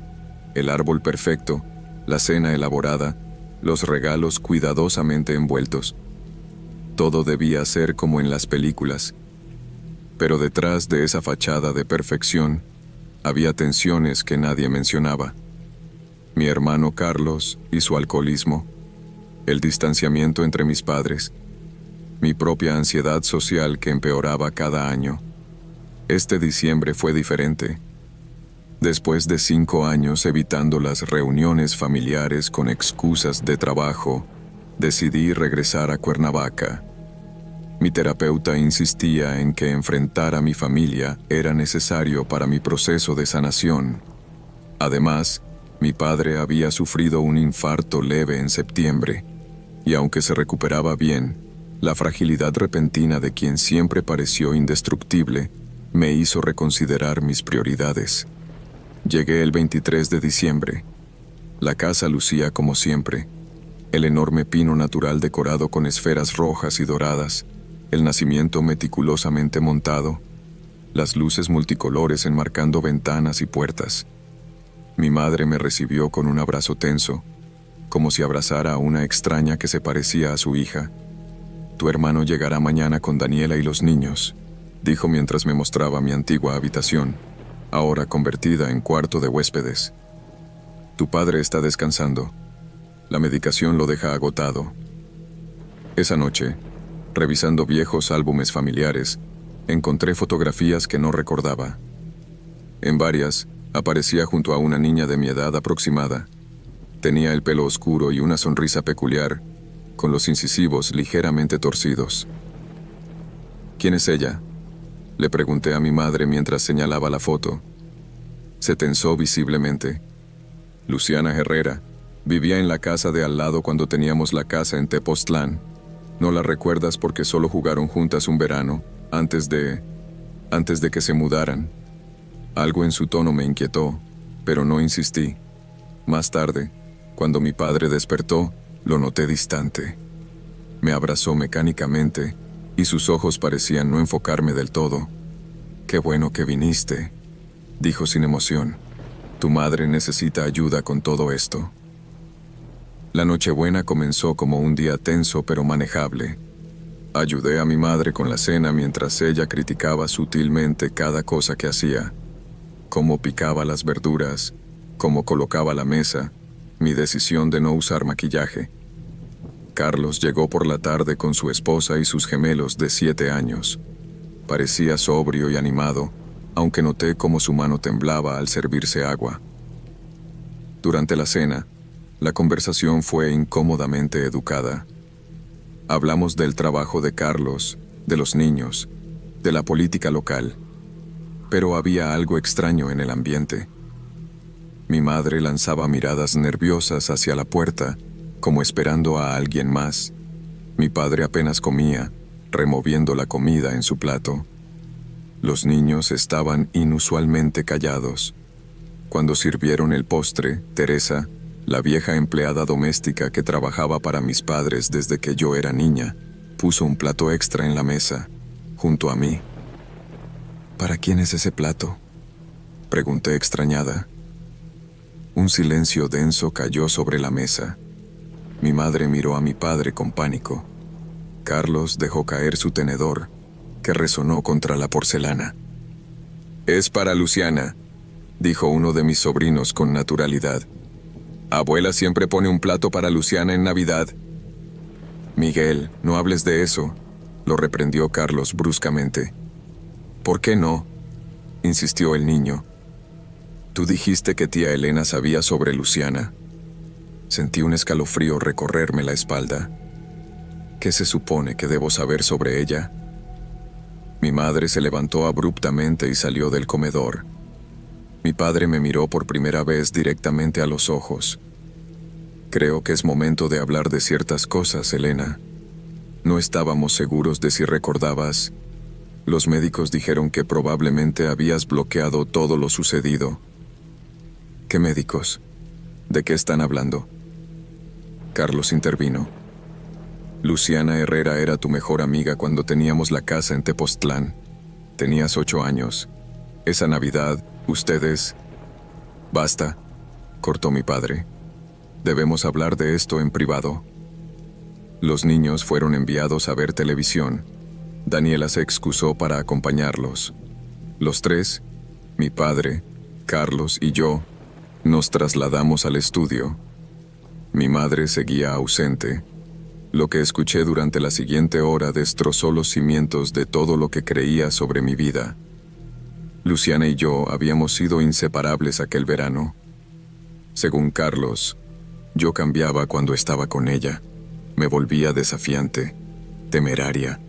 el árbol perfecto, la cena elaborada, los regalos cuidadosamente envueltos. Todo debía ser como en las películas. Pero detrás de esa fachada de perfección, había tensiones que nadie mencionaba. Mi hermano Carlos y su alcoholismo, el distanciamiento entre mis padres, mi propia ansiedad social que empeoraba cada año. Este diciembre fue diferente. Después de 5 años evitando las reuniones familiares con excusas de trabajo, decidí regresar a Cuernavaca. Mi terapeuta insistía en que enfrentar a mi familia era necesario para mi proceso de sanación. Además, mi padre había sufrido un infarto leve en septiembre, y aunque se recuperaba bien, la fragilidad repentina de quien siempre pareció indestructible me hizo reconsiderar mis prioridades. Llegué el 23 de diciembre. La casa lucía como siempre. El enorme pino natural decorado con esferas rojas y doradas, el nacimiento meticulosamente montado, las luces multicolores enmarcando ventanas y puertas. Mi madre me recibió con un abrazo tenso, como si abrazara a una extraña que se parecía a su hija. «Tu hermano llegará mañana con Daniela y los niños», dijo mientras me mostraba mi antigua habitación, ahora convertida en cuarto de huéspedes. «Tu padre está descansando. La medicación lo deja agotado». Esa noche, revisando viejos álbumes familiares, encontré fotografías que no recordaba. En varias, aparecía junto a una niña de mi edad aproximada. Tenía el pelo oscuro y una sonrisa peculiar, con los incisivos ligeramente torcidos. «¿Quién es ella?», le pregunté a mi madre mientras señalaba la foto. Se tensó visiblemente. «Luciana Herrera. Vivía en la casa de al lado cuando teníamos la casa en Tepoztlán. No la recuerdas porque solo jugaron juntas un verano, antes de que se mudaran». Algo en su tono me inquietó, pero no insistí. Más tarde, cuando mi padre despertó, lo noté distante. Me abrazó mecánicamente, y sus ojos parecían no enfocarme del todo. «Qué bueno que viniste», dijo sin emoción. «Tu madre necesita ayuda con todo esto». La Nochebuena comenzó como un día tenso pero manejable. Ayudé a mi madre con la cena mientras ella criticaba sutilmente cada cosa que hacía. Cómo picaba las verduras, cómo colocaba la mesa, mi decisión de no usar maquillaje. Carlos llegó por la tarde con su esposa y sus gemelos de 7 años. Parecía sobrio y animado, aunque noté cómo su mano temblaba al servirse agua. Durante la cena, la conversación fue incómodamente educada. Hablamos del trabajo de Carlos, de los niños, de la política local. Pero había algo extraño en el ambiente. Mi madre lanzaba miradas nerviosas hacia la puerta, como esperando a alguien más. Mi padre apenas comía, removiendo la comida en su plato. Los niños estaban inusualmente callados. Cuando sirvieron el postre, Teresa, la vieja empleada doméstica que trabajaba para mis padres desde que yo era niña, puso un plato extra en la mesa, junto a mí. «¿Para quién es ese plato?», pregunté extrañada. Un silencio denso cayó sobre la mesa. Mi madre miró a mi padre con pánico. Carlos dejó caer su tenedor, que resonó contra la porcelana. «Es para Luciana», dijo uno de mis sobrinos con naturalidad. «Abuela siempre pone un plato para Luciana en Navidad». «Miguel, no hables de eso», lo reprendió Carlos bruscamente. «¿Por qué no?», insistió el niño. «Tú dijiste que tía Elena sabía sobre Luciana». Sentí un escalofrío recorrerme la espalda. ¿Qué se supone que debo saber sobre ella? Mi madre se levantó abruptamente y salió del comedor. Mi padre me miró por primera vez directamente a los ojos. «Creo que es momento de hablar de ciertas cosas, Elena. No estábamos seguros de si recordabas. Los médicos dijeron que probablemente habías bloqueado todo lo sucedido». «¿Qué médicos? ¿De qué están hablando?». Carlos intervino. «Luciana Herrera era tu mejor amiga cuando teníamos la casa en Tepoztlán. Tenías 8 años. Esa Navidad, ustedes...». «Basta», cortó mi padre. «Debemos hablar de esto en privado». Los niños fueron enviados a ver televisión. Daniela se excusó para acompañarlos. Los tres, mi padre, Carlos y yo, nos trasladamos al estudio. Mi madre seguía ausente. Lo que escuché durante la siguiente hora destrozó los cimientos de todo lo que creía sobre mi vida. Luciana y yo habíamos sido inseparables aquel verano. Según Carlos, yo cambiaba cuando estaba con ella. Me volvía desafiante, temeraria.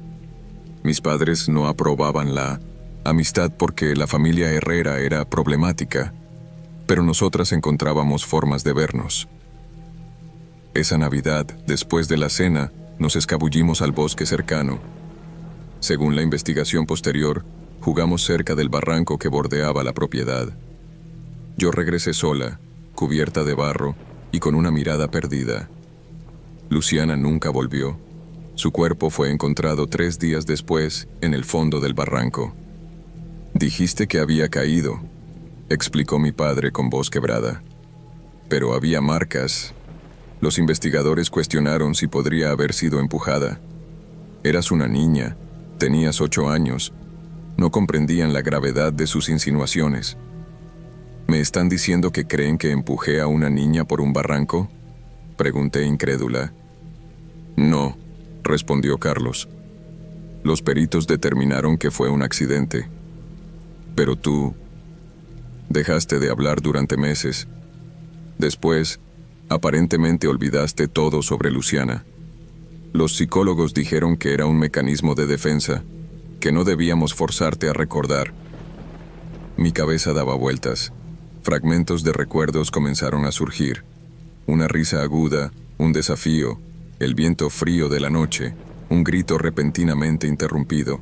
Mis padres no aprobaban la amistad porque la familia Herrera era problemática, pero nosotras encontrábamos formas de vernos. Esa Navidad, después de la cena, nos escabullimos al bosque cercano. Según la investigación posterior, jugamos cerca del barranco que bordeaba la propiedad. Yo regresé sola, cubierta de barro y con una mirada perdida. Luciana nunca volvió. Su cuerpo fue encontrado 3 días después en el fondo del barranco. «Dijiste que había caído», explicó mi padre con voz quebrada. «Pero había marcas». Los investigadores cuestionaron si podría haber sido empujada. Eras una niña, tenías 8 años. No comprendían la gravedad de sus insinuaciones. «¿Me están diciendo que creen que empujé a una niña por un barranco?», pregunté incrédula. «No», respondió Carlos. «Los peritos determinaron que fue un accidente. Pero tú dejaste de hablar durante meses. Después, aparentemente olvidaste todo sobre Luciana. Los psicólogos dijeron que era un mecanismo de defensa, que no debíamos forzarte a recordar». Mi cabeza daba vueltas. Fragmentos de recuerdos comenzaron a surgir. Una risa aguda, un desafío, el viento frío de la noche, un grito repentinamente interrumpido.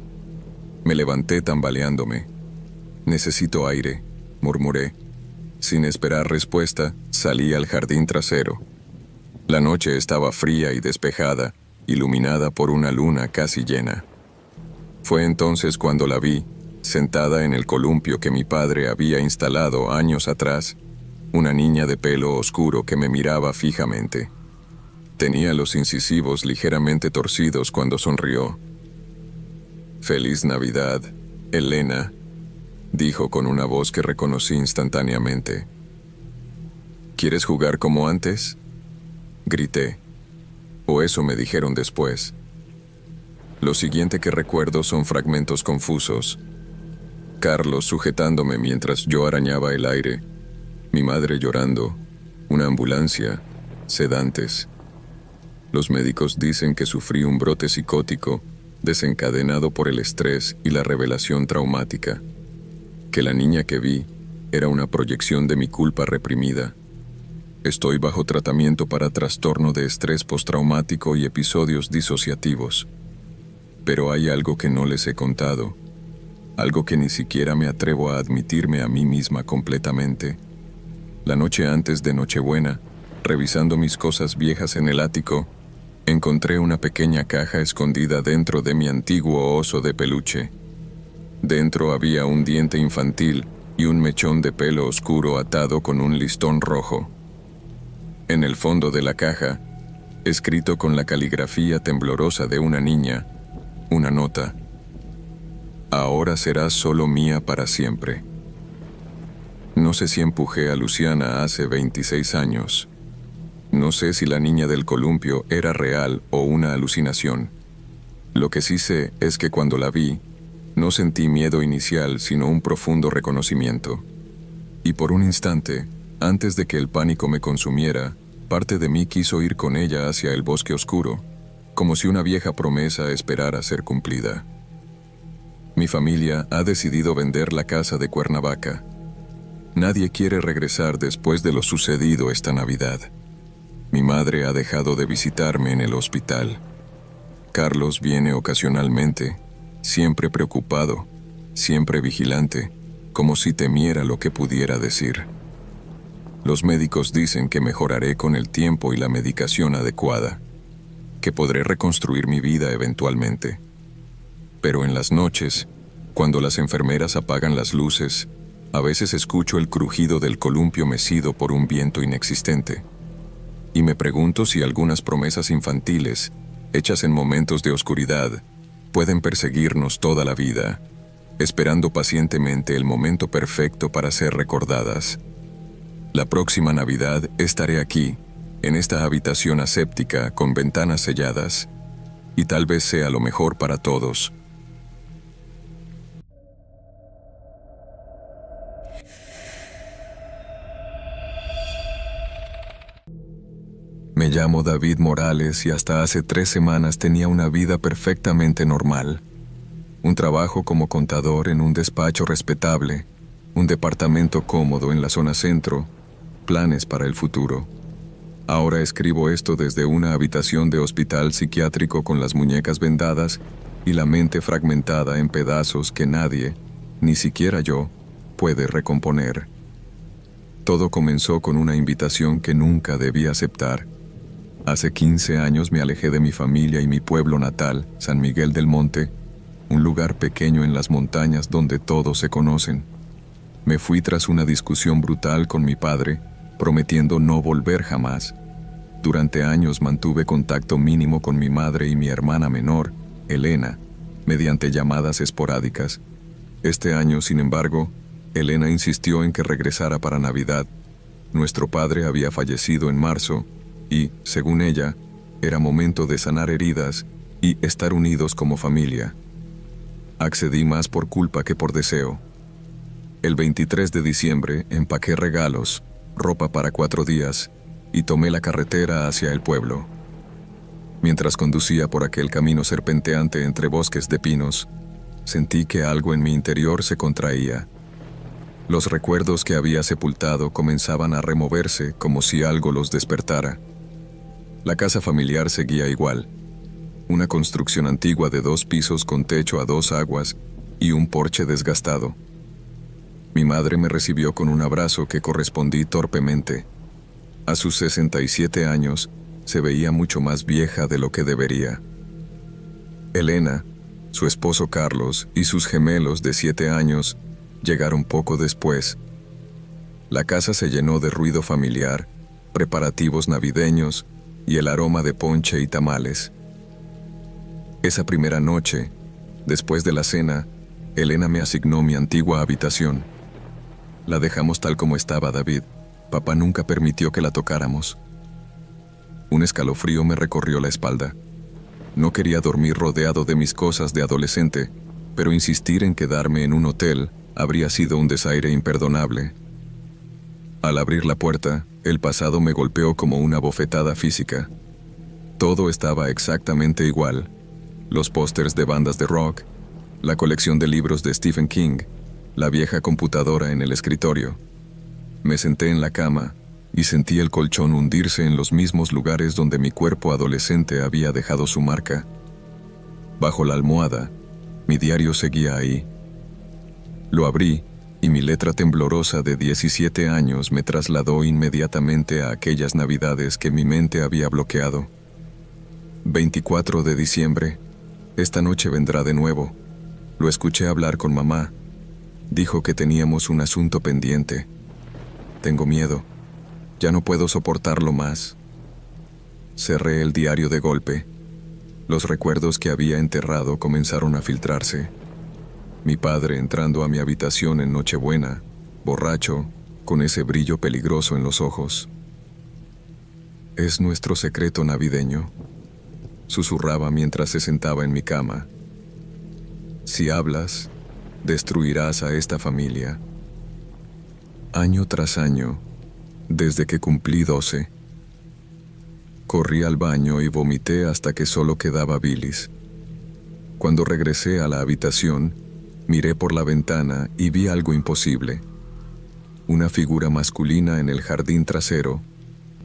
Me levanté tambaleándome. «Necesito aire», murmuré. Sin esperar respuesta, salí al jardín trasero. La noche estaba fría y despejada, iluminada por una luna casi llena. Fue entonces cuando la vi, sentada en el columpio que mi padre había instalado años atrás, una niña de pelo oscuro que me miraba fijamente. Tenía los incisivos ligeramente torcidos cuando sonrió. «Feliz Navidad, Elena», dijo con una voz que reconocí instantáneamente. «¿Quieres jugar como antes?», grité. O eso me dijeron después. Lo siguiente que recuerdo son fragmentos confusos. Carlos sujetándome mientras yo arañaba el aire, mi madre llorando, una ambulancia, sedantes. Los médicos dicen que sufrí un brote psicótico desencadenado por el estrés y la revelación traumática, que la niña que vi era una proyección de mi culpa reprimida. Estoy bajo tratamiento para trastorno de estrés postraumático y episodios disociativos. Pero hay algo que no les he contado, algo que ni siquiera me atrevo a admitirme a mí misma completamente. La noche antes de Nochebuena, revisando mis cosas viejas en el ático, encontré una pequeña caja escondida dentro de mi antiguo oso de peluche. Dentro había un diente infantil y un mechón de pelo oscuro atado con un listón rojo. En el fondo de la caja, escrito con la caligrafía temblorosa de una niña, una nota: «Ahora serás solo mía para siempre». No sé si empujé a Luciana hace 26 años. No sé si la niña del columpio era real o una alucinación. Lo que sí sé es que cuando la vi, no sentí miedo inicial, sino un profundo reconocimiento. Y por un instante, antes de que el pánico me consumiera, parte de mí quiso ir con ella hacia el bosque oscuro, como si una vieja promesa esperara ser cumplida. Mi familia ha decidido vender la casa de Cuernavaca. Nadie quiere regresar después de lo sucedido esta Navidad. Mi madre ha dejado de visitarme en el hospital. Carlos viene ocasionalmente, siempre preocupado, siempre vigilante, como si temiera lo que pudiera decir. Los médicos dicen que mejoraré con el tiempo y la medicación adecuada, que podré reconstruir mi vida eventualmente. Pero en las noches, cuando las enfermeras apagan las luces, a veces escucho el crujido del columpio mecido por un viento inexistente. Y me pregunto si algunas promesas infantiles, hechas en momentos de oscuridad, pueden perseguirnos toda la vida, esperando pacientemente el momento perfecto para ser recordadas. La próxima Navidad estaré aquí, en esta habitación aséptica con ventanas selladas, y tal vez sea lo mejor para todos. Me llamo David Morales y hasta hace 3 semanas tenía una vida perfectamente normal. Un trabajo como contador en un despacho respetable, un departamento cómodo en la zona centro, planes para el futuro. Ahora escribo esto desde una habitación de hospital psiquiátrico con las muñecas vendadas y la mente fragmentada en pedazos que nadie, ni siquiera yo, puede recomponer. Todo comenzó con una invitación que nunca debí aceptar. Hace 15 años me alejé de mi familia y mi pueblo natal, San Miguel del Monte, un lugar pequeño en las montañas donde todos se conocen. Me fui tras una discusión brutal con mi padre, prometiendo no volver jamás. Durante años mantuve contacto mínimo con mi madre y mi hermana menor, Elena, mediante llamadas esporádicas. Este año, sin embargo, Elena insistió en que regresara para Navidad. Nuestro padre había fallecido en marzo, y, según ella, era momento de sanar heridas y estar unidos como familia. Accedí más por culpa que por deseo. El 23 de diciembre empaqué regalos, ropa para 4 días, y tomé la carretera hacia el pueblo. Mientras conducía por aquel camino serpenteante entre bosques de pinos, sentí que algo en mi interior se contraía. Los recuerdos que había sepultado comenzaban a removerse como si algo los despertara. La casa familiar seguía igual, una construcción antigua de 2 pisos con techo a 2 aguas y un porche desgastado. Mi madre me recibió con un abrazo que correspondí torpemente. A sus 67 años, se veía mucho más vieja de lo que debería. Elena, Su esposo Carlos y sus gemelos de 7 años llegaron poco después. La casa se llenó de ruido familiar, preparativos navideños y el aroma de ponche y tamales. Esa primera noche, después de la cena, Elena me asignó mi antigua habitación. La dejamos tal como estaba, David. Papá nunca permitió que la tocáramos. Un escalofrío me recorrió la espalda. No quería dormir rodeado de mis cosas de adolescente, pero insistir en quedarme en un hotel habría sido un desaire imperdonable. Al abrir la puerta, el pasado me golpeó como una bofetada física. Todo estaba exactamente igual. Los pósters de bandas de rock, la colección de libros de Stephen King, la vieja computadora en el escritorio. Me senté en la cama y sentí el colchón hundirse en los mismos lugares donde mi cuerpo adolescente había dejado su marca. Bajo la almohada, mi diario seguía ahí. Lo abrí y mi letra temblorosa de 17 años me trasladó inmediatamente a aquellas navidades que mi mente había bloqueado. 24 de diciembre. Esta noche vendrá de nuevo. Lo escuché hablar con mamá. Dijo que teníamos un asunto pendiente. Tengo miedo. Ya no puedo soportarlo más. Cerré el diario de golpe. Los recuerdos que había enterrado comenzaron a filtrarse. Mi padre entrando a mi habitación en Nochebuena, borracho, con ese brillo peligroso en los ojos. «Es nuestro secreto navideño», susurraba mientras se sentaba en mi cama. «Si hablas, destruirás a esta familia». Año tras año, desde que cumplí 12, corrí al baño y vomité hasta que solo quedaba bilis. Cuando regresé a la habitación, miré por la ventana y vi algo imposible. Una figura masculina en el jardín trasero,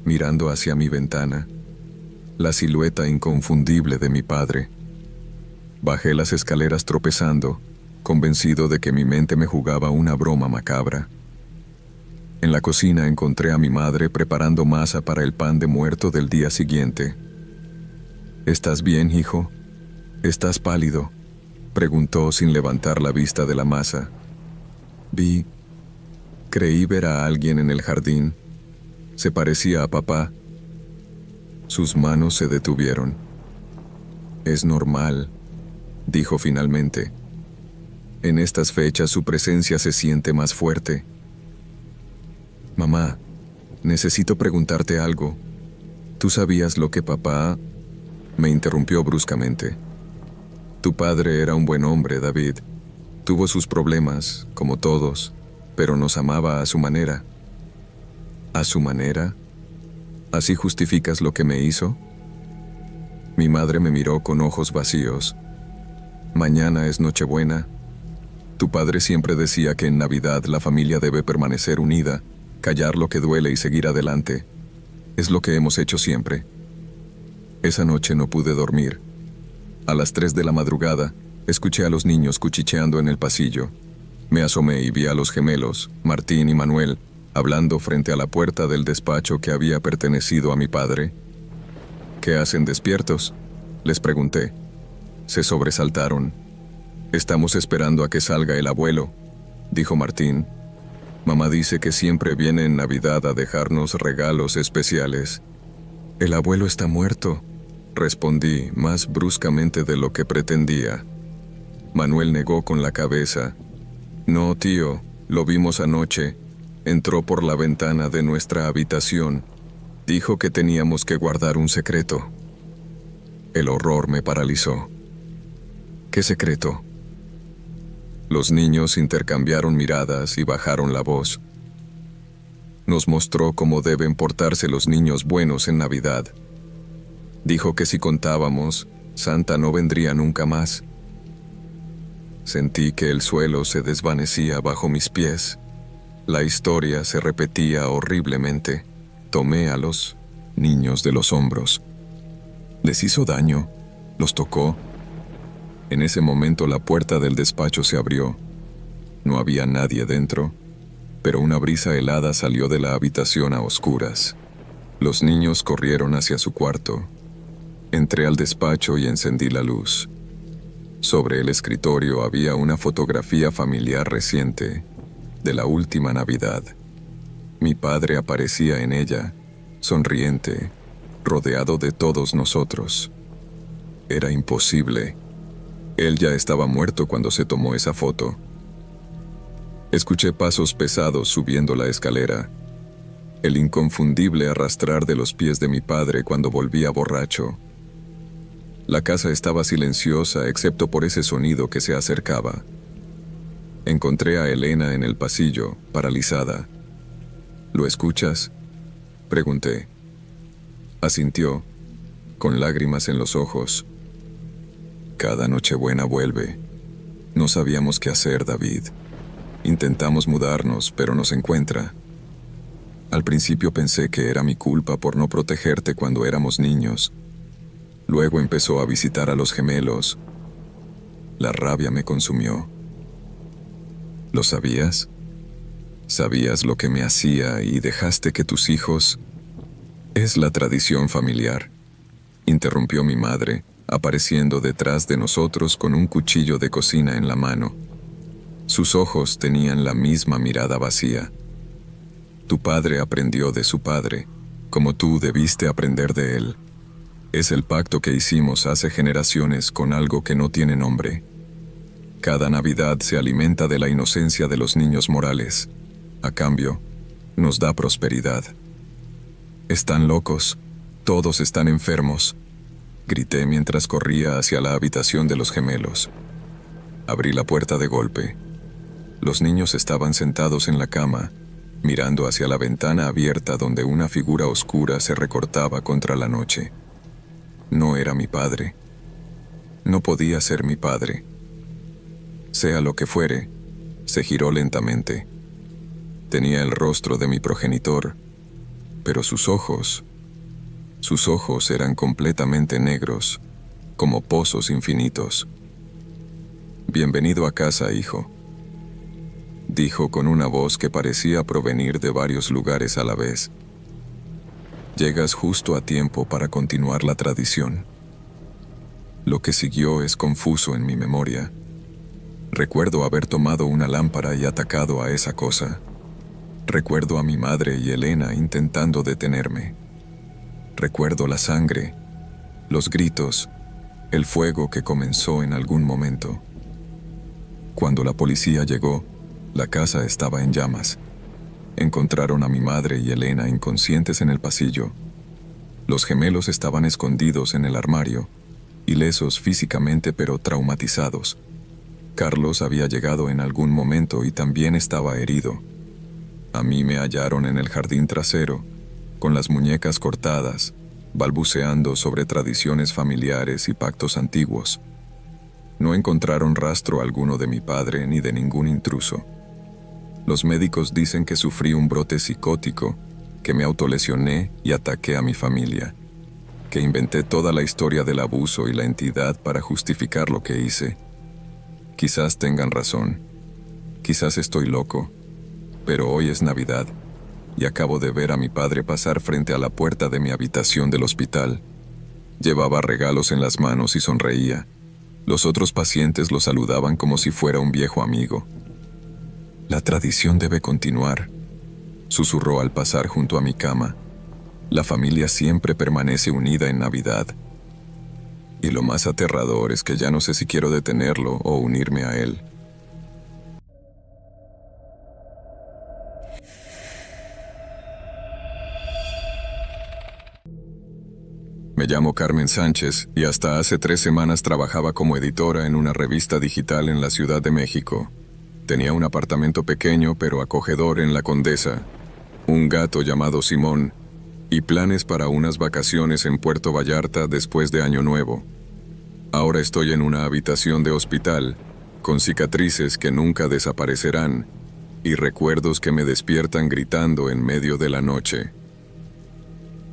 mirando hacia mi ventana. La silueta inconfundible de mi padre. Bajé las escaleras tropezando, convencido de que mi mente me jugaba una broma macabra. En la cocina encontré a mi madre preparando masa para el pan de muerto del día siguiente. «¿Estás bien, hijo? ¿Estás pálido?», preguntó sin levantar la vista de la masa. Creí ver a alguien en el jardín. Se parecía a papá. Sus manos se detuvieron. «Es normal», dijo finalmente. «En estas fechas su presencia se siente más fuerte». «Mamá, necesito preguntarte algo. ¿Tú sabías lo que papá...?» Me interrumpió bruscamente. «Tu padre era un buen hombre, David. Tuvo sus problemas, como todos, pero nos amaba a su manera». «¿A su manera? ¿Así justificas lo que me hizo?» Mi madre me miró con ojos vacíos. «Mañana es Nochebuena. Tu padre siempre decía que en Navidad la familia debe permanecer unida, callar lo que duele y seguir adelante. Es lo que hemos hecho siempre». Esa noche no pude dormir. A las 3 de la madrugada, escuché a los niños cuchicheando en el pasillo. Me asomé y vi a los gemelos, Martín y Manuel, hablando frente a la puerta del despacho que había pertenecido a mi padre. «¿Qué hacen despiertos?», les pregunté. Se sobresaltaron. «Estamos esperando a que salga el abuelo», dijo Martín. «Mamá dice que siempre viene en Navidad a dejarnos regalos especiales». «El abuelo está muerto», respondí más bruscamente de lo que pretendía. Manuel negó con la cabeza. «No, tío, lo vimos anoche. Entró por la ventana de nuestra habitación. Dijo que teníamos que guardar un secreto». El horror me paralizó. «¿Qué secreto?». Los niños intercambiaron miradas y bajaron la voz. Nos mostró cómo deben portarse los niños buenos en Navidad. Dijo que si contábamos, Santa no vendría nunca más. Sentí que el suelo se desvanecía bajo mis pies. La historia se repetía horriblemente. Tomé a los niños de los hombros. ¿Les hizo daño? ¿Los tocó? En ese momento la puerta del despacho se abrió. No había nadie dentro, pero una brisa helada salió de la habitación a oscuras. Los niños corrieron hacia su cuarto. Entré al despacho y encendí la luz. Sobre el escritorio había una fotografía familiar reciente, de la última Navidad. Mi padre aparecía en ella, sonriente, rodeado de todos nosotros. Era imposible. Él ya estaba muerto cuando se tomó esa foto. Escuché pasos pesados subiendo la escalera. El inconfundible arrastrar de los pies de mi padre cuando volvía borracho. La casa estaba silenciosa excepto por ese sonido que se acercaba. Encontré a Elena en el pasillo, paralizada. ¿Lo escuchas?, pregunté. Asintió, con lágrimas en los ojos. Cada Nochebuena vuelve. No sabíamos qué hacer, David. Intentamos mudarnos, pero nos encuentra. Al principio pensé que era mi culpa por no protegerte cuando éramos niños. Luego empezó a visitar a los gemelos. La rabia me consumió. ¿Lo sabías? ¿Sabías lo que me hacía y dejaste que tus hijos...? Es la tradición familiar, interrumpió mi madre, apareciendo detrás de nosotros con un cuchillo de cocina en la mano. Sus ojos tenían la misma mirada vacía. Tu padre aprendió de su padre, como tú debiste aprender de él. Es el pacto que hicimos hace generaciones con algo que no tiene nombre. Cada Navidad se alimenta de la inocencia de los niños morales. A cambio, nos da prosperidad. Están locos, todos están enfermos, grité mientras corría hacia la habitación de los gemelos. Abrí la puerta de golpe. Los niños estaban sentados en la cama, mirando hacia la ventana abierta donde una figura oscura se recortaba contra la noche. No era mi padre. No podía ser mi padre. Sea lo que fuere, se giró lentamente. Tenía el rostro de mi progenitor, pero sus ojos eran completamente negros, como pozos infinitos. Bienvenido a casa, hijo, dijo con una voz que parecía provenir de varios lugares a la vez. Llegas justo a tiempo para continuar la tradición. Lo que siguió es confuso en mi memoria. Recuerdo haber tomado una lámpara y atacado a esa cosa. Recuerdo a mi madre y Elena intentando detenerme. Recuerdo la sangre, los gritos, el fuego que comenzó en algún momento. Cuando la policía llegó, la casa estaba en llamas. Encontraron a mi madre y Elena inconscientes en el pasillo. Los gemelos estaban escondidos en el armario, ilesos físicamente pero traumatizados. Carlos había llegado en algún momento y también estaba herido. A mí me hallaron en el jardín trasero, con las muñecas cortadas, balbuceando sobre tradiciones familiares y pactos antiguos. No encontraron rastro alguno de mi padre ni de ningún intruso. Los médicos dicen que sufrí un brote psicótico, que me autolesioné y ataqué a mi familia, que inventé toda la historia del abuso y la entidad para justificar lo que hice. Quizás tengan razón, quizás estoy loco, pero hoy es Navidad y acabo de ver a mi padre pasar frente a la puerta de mi habitación del hospital. Llevaba regalos en las manos y sonreía. Los otros pacientes lo saludaban como si fuera un viejo amigo. La tradición debe continuar, susurró al pasar junto a mi cama. La familia siempre permanece unida en Navidad. Y lo más aterrador es que ya no sé si quiero detenerlo o unirme a él. Me llamo Carmen Sánchez y hasta hace 3 semanas trabajaba como editora en una revista digital en la Ciudad de México. Tenía un apartamento pequeño pero acogedor en La Condesa, un gato llamado Simón y planes para unas vacaciones en Puerto Vallarta después de Año Nuevo. Ahora estoy en una habitación de hospital, con cicatrices que nunca desaparecerán y recuerdos que me despiertan gritando en medio de la noche.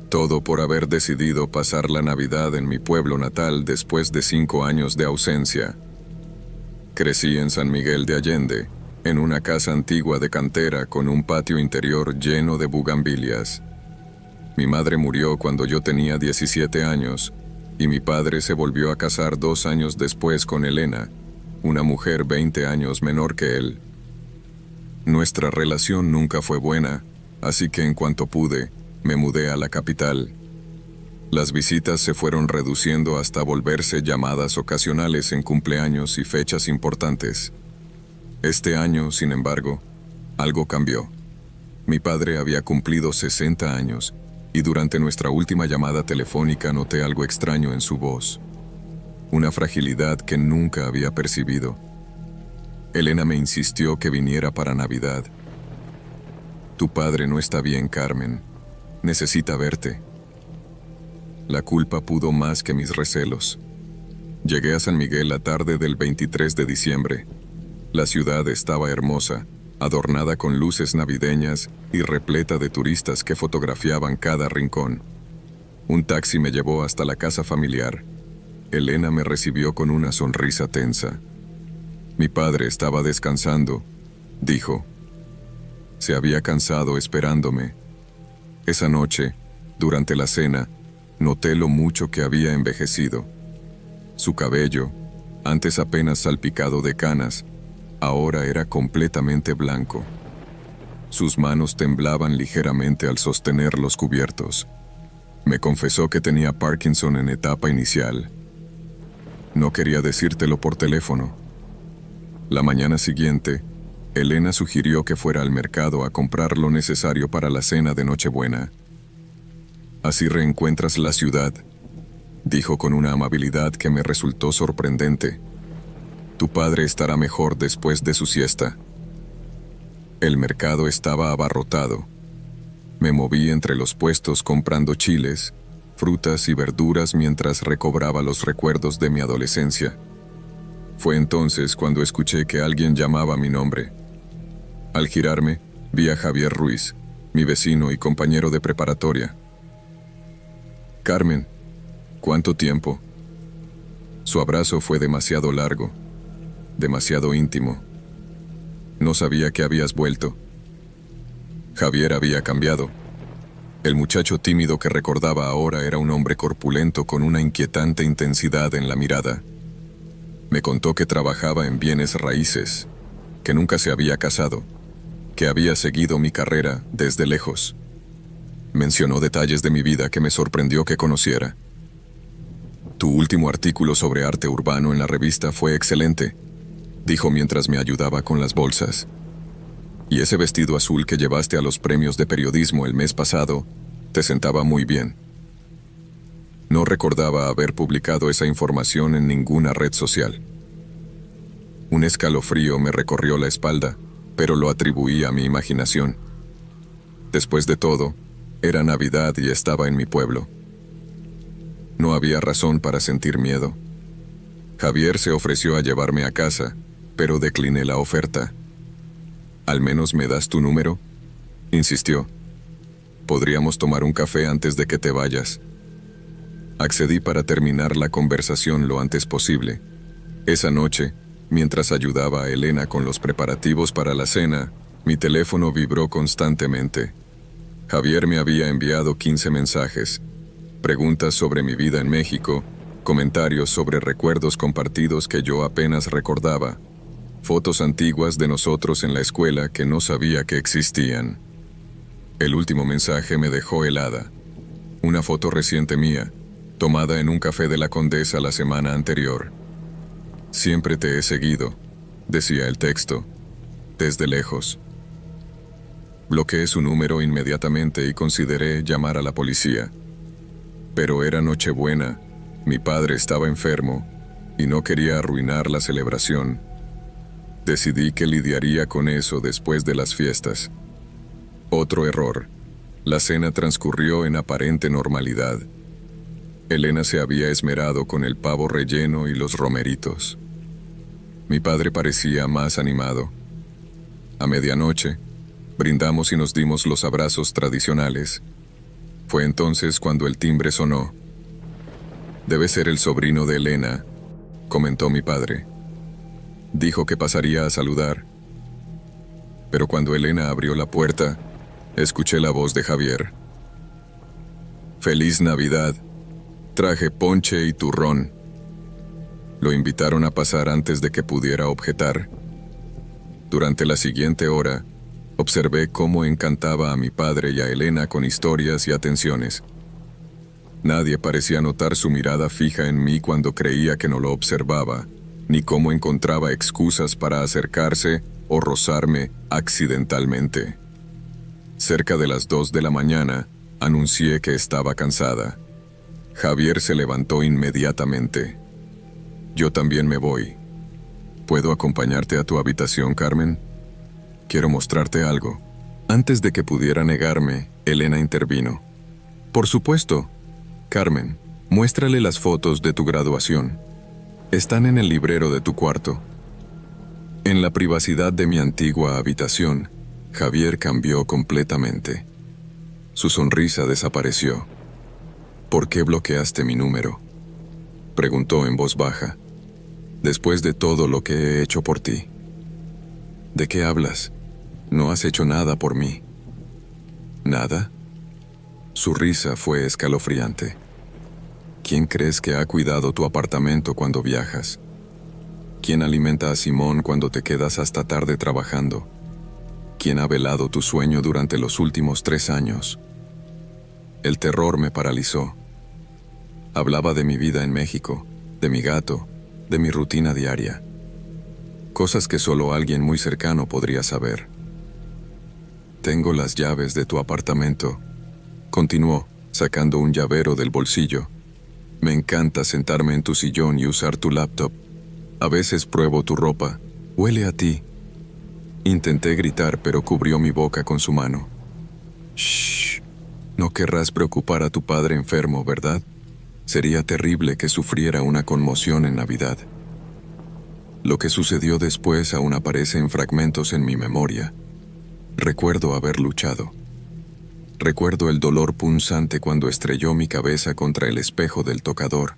Todo por haber decidido pasar la Navidad en mi pueblo natal después de 5 años de ausencia. Crecí en San Miguel de Allende, en una casa antigua de cantera con un patio interior lleno de bugambilias. Mi madre murió cuando yo tenía 17 años y mi padre se volvió a casar 2 años después con Elena, una mujer 20 años menor que él. Nuestra relación nunca fue buena, así que en cuanto pude, me mudé a la capital. Las visitas se fueron reduciendo hasta volverse llamadas ocasionales en cumpleaños y fechas importantes. Este año, sin embargo, algo cambió. Mi padre había cumplido 60 años, y durante nuestra última llamada telefónica noté algo extraño en su voz. Una fragilidad que nunca había percibido. Elena me insistió que viniera para Navidad. Tu padre no está bien, Carmen. Necesita verte. La culpa pudo más que mis recelos. Llegué a San Miguel la tarde del 23 de diciembre. La ciudad estaba hermosa, adornada con luces navideñas y repleta de turistas que fotografiaban cada rincón. Un taxi me llevó hasta la casa familiar. Elena me recibió con una sonrisa tensa. Mi padre estaba descansando, dijo. Se había cansado esperándome. Esa noche, durante la cena, noté lo mucho que había envejecido. Su cabello, antes apenas salpicado de canas, ahora era completamente blanco. Sus manos temblaban ligeramente al sostener los cubiertos. Me confesó que tenía Parkinson en etapa inicial. No quería decírtelo por teléfono. La mañana siguiente, Elena sugirió que fuera al mercado a comprar lo necesario para la cena de Nochebuena. Así reencuentras la ciudad, dijo con una amabilidad que me resultó sorprendente. Tu padre estará mejor después de su siesta. El mercado estaba abarrotado. Me moví entre los puestos comprando chiles, frutas y verduras mientras recobraba los recuerdos de mi adolescencia. Fue entonces cuando escuché que alguien llamaba mi nombre. Al girarme, vi a Javier Ruiz, mi vecino y compañero de preparatoria. Carmen, ¿cuánto tiempo? Su abrazo fue demasiado largo, demasiado íntimo. No sabía que habías vuelto. Javier había cambiado. El muchacho tímido que recordaba ahora era un hombre corpulento con una inquietante intensidad en la mirada. Me contó que trabajaba en bienes raíces, que nunca se había casado, que había seguido mi carrera desde lejos. Mencionó detalles de mi vida que me sorprendió que conociera. Tu último artículo sobre arte urbano en la revista fue excelente, dijo mientras me ayudaba con las bolsas. Y ese vestido azul que llevaste a los premios de periodismo el mes pasado, te sentaba muy bien. No recordaba haber publicado esa información en ninguna red social. Un escalofrío me recorrió la espalda, pero lo atribuí a mi imaginación. Después de todo, era Navidad y estaba en mi pueblo. No había razón para sentir miedo. Javier se ofreció a llevarme a casa, pero decliné la oferta. ¿Al menos me das tu número?, insistió. Podríamos tomar un café antes de que te vayas. Accedí para terminar la conversación lo antes posible. Esa noche, mientras ayudaba a Elena con los preparativos para la cena, mi teléfono vibró constantemente. Javier me había enviado 15 mensajes, preguntas sobre mi vida en México, comentarios sobre recuerdos compartidos que yo apenas recordaba, fotos antiguas de nosotros en la escuela que no sabía que existían. El último mensaje me dejó helada. Una foto reciente mía, tomada en un café de la Condesa la semana anterior. Siempre te he seguido, decía el texto, desde lejos. Bloqueé su número inmediatamente y consideré llamar a la policía. Pero era Nochebuena, mi padre estaba enfermo y no quería arruinar la celebración. Decidí que lidiaría con eso después de las fiestas. Otro error. La cena transcurrió en aparente normalidad. Elena se había esmerado con el pavo relleno y los romeritos. Mi padre parecía más animado. A medianoche, brindamos y nos dimos los abrazos tradicionales. Fue entonces cuando el timbre sonó. Debe ser el sobrino de Elena, comentó mi padre. Dijo que pasaría a saludar. Pero cuando Elena abrió la puerta, escuché la voz de Javier. «Feliz Navidad», Traje ponche y turrón. Lo invitaron a pasar antes de que pudiera objetar. Durante la siguiente hora, observé cómo encantaba a mi padre y a Elena con historias y atenciones. Nadie parecía notar su mirada fija en mí cuando creía que no lo observaba, ni cómo encontraba excusas para acercarse o rozarme accidentalmente. Cerca de las 2 de la mañana, anuncié que estaba cansada. Javier se levantó inmediatamente. Yo también me voy. ¿Puedo acompañarte a tu habitación, Carmen? Quiero mostrarte algo. Antes de que pudiera negarme, Elena intervino. Por supuesto. Carmen, muéstrale las fotos de tu graduación. Están en el librero de tu cuarto. En la privacidad de mi antigua habitación, Javier cambió completamente. Su sonrisa desapareció. ¿Por qué bloqueaste mi número?, preguntó en voz baja. Después de todo lo que he hecho por ti. ¿De qué hablas? No has hecho nada por mí. ¿Nada? Su risa fue escalofriante. ¿Quién crees que ha cuidado tu apartamento cuando viajas? ¿Quién alimenta a Simón cuando te quedas hasta tarde trabajando? ¿Quién ha velado tu sueño durante los últimos 3 años? El terror me paralizó. Hablaba de mi vida en México, de mi gato, de mi rutina diaria. Cosas que solo alguien muy cercano podría saber. Tengo las llaves de tu apartamento, continuó, sacando un llavero del bolsillo. Me encanta sentarme en tu sillón y usar tu laptop. A veces pruebo tu ropa. Huele a ti. Intenté gritar, pero cubrió mi boca con su mano. Shh. No querrás preocupar a tu padre enfermo, ¿verdad? Sería terrible que sufriera una conmoción en Navidad. Lo que sucedió después aún aparece en fragmentos en mi memoria. Recuerdo haber luchado. Recuerdo el dolor punzante cuando estrelló mi cabeza contra el espejo del tocador.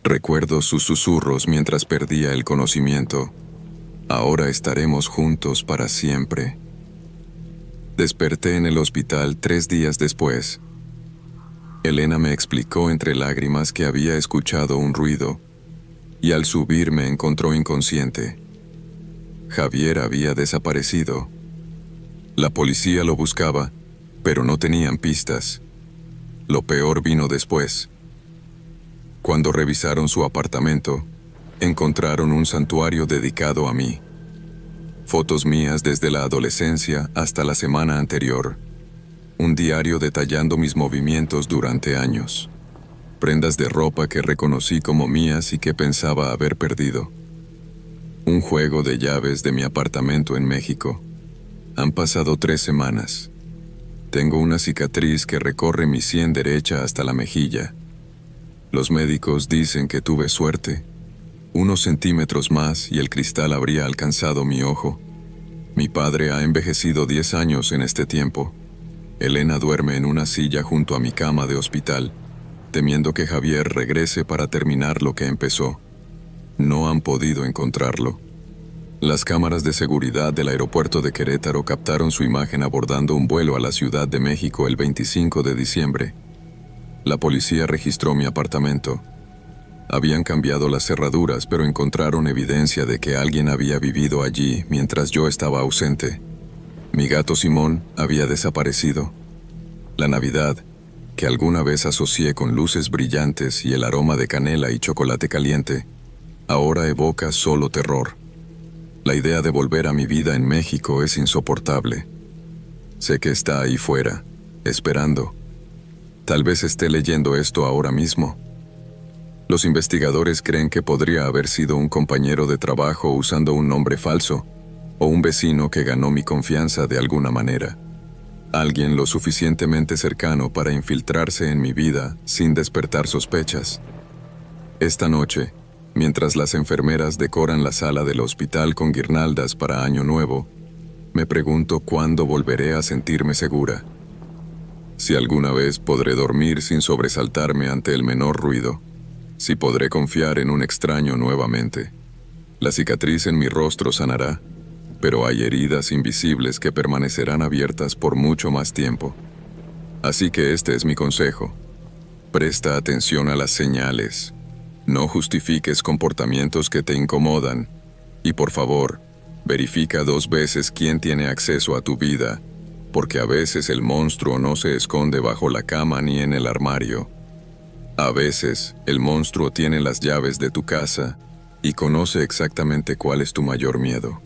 Recuerdo sus susurros mientras perdía el conocimiento. Ahora estaremos juntos para siempre. Desperté en el hospital 3 días después. Elena me explicó entre lágrimas que había escuchado un ruido, y al subir me encontró inconsciente. Javier había desaparecido. La policía lo buscaba, pero no tenían pistas. Lo peor vino después. Cuando revisaron su apartamento, encontraron un santuario dedicado a mí. Fotos mías desde la adolescencia hasta la semana anterior. Un diario detallando mis movimientos durante años. Prendas de ropa que reconocí como mías y que pensaba haber perdido. Un juego de llaves de mi apartamento en México. Han pasado 3 semanas. Tengo una cicatriz que recorre mi sien derecha hasta la mejilla. Los médicos dicen que tuve suerte. Unos centímetros más y el cristal habría alcanzado mi ojo. Mi padre ha envejecido 10 años en este tiempo. Elena duerme en una silla junto a mi cama de hospital, temiendo que Javier regrese para terminar lo que empezó. No han podido encontrarlo. Las cámaras de seguridad del aeropuerto de Querétaro captaron su imagen abordando un vuelo a la Ciudad de México el 25 de diciembre. La policía registró mi apartamento. Habían cambiado las cerraduras, pero encontraron evidencia de que alguien había vivido allí mientras yo estaba ausente. Mi gato Simón había desaparecido. La Navidad, que alguna vez asocié con luces brillantes y el aroma de canela y chocolate caliente, ahora evoca solo terror. La idea de volver a mi vida en México es insoportable. Sé que está ahí fuera, esperando. Tal vez esté leyendo esto ahora mismo. Los investigadores creen que podría haber sido un compañero de trabajo usando un nombre falso, o un vecino que ganó mi confianza de alguna manera. Alguien lo suficientemente cercano para infiltrarse en mi vida sin despertar sospechas. Esta noche, mientras las enfermeras decoran la sala del hospital con guirnaldas para Año Nuevo, me pregunto cuándo volveré a sentirme segura. Si alguna vez podré dormir sin sobresaltarme ante el menor ruido. Si podré confiar en un extraño nuevamente. La cicatriz en mi rostro sanará, pero hay heridas invisibles que permanecerán abiertas por mucho más tiempo. Así que este es mi consejo. Presta atención a las señales. No justifiques comportamientos que te incomodan. Y por favor, verifica 2 veces quién tiene acceso a tu vida, porque a veces el monstruo no se esconde bajo la cama ni en el armario. A veces, el monstruo tiene las llaves de tu casa y conoce exactamente cuál es tu mayor miedo.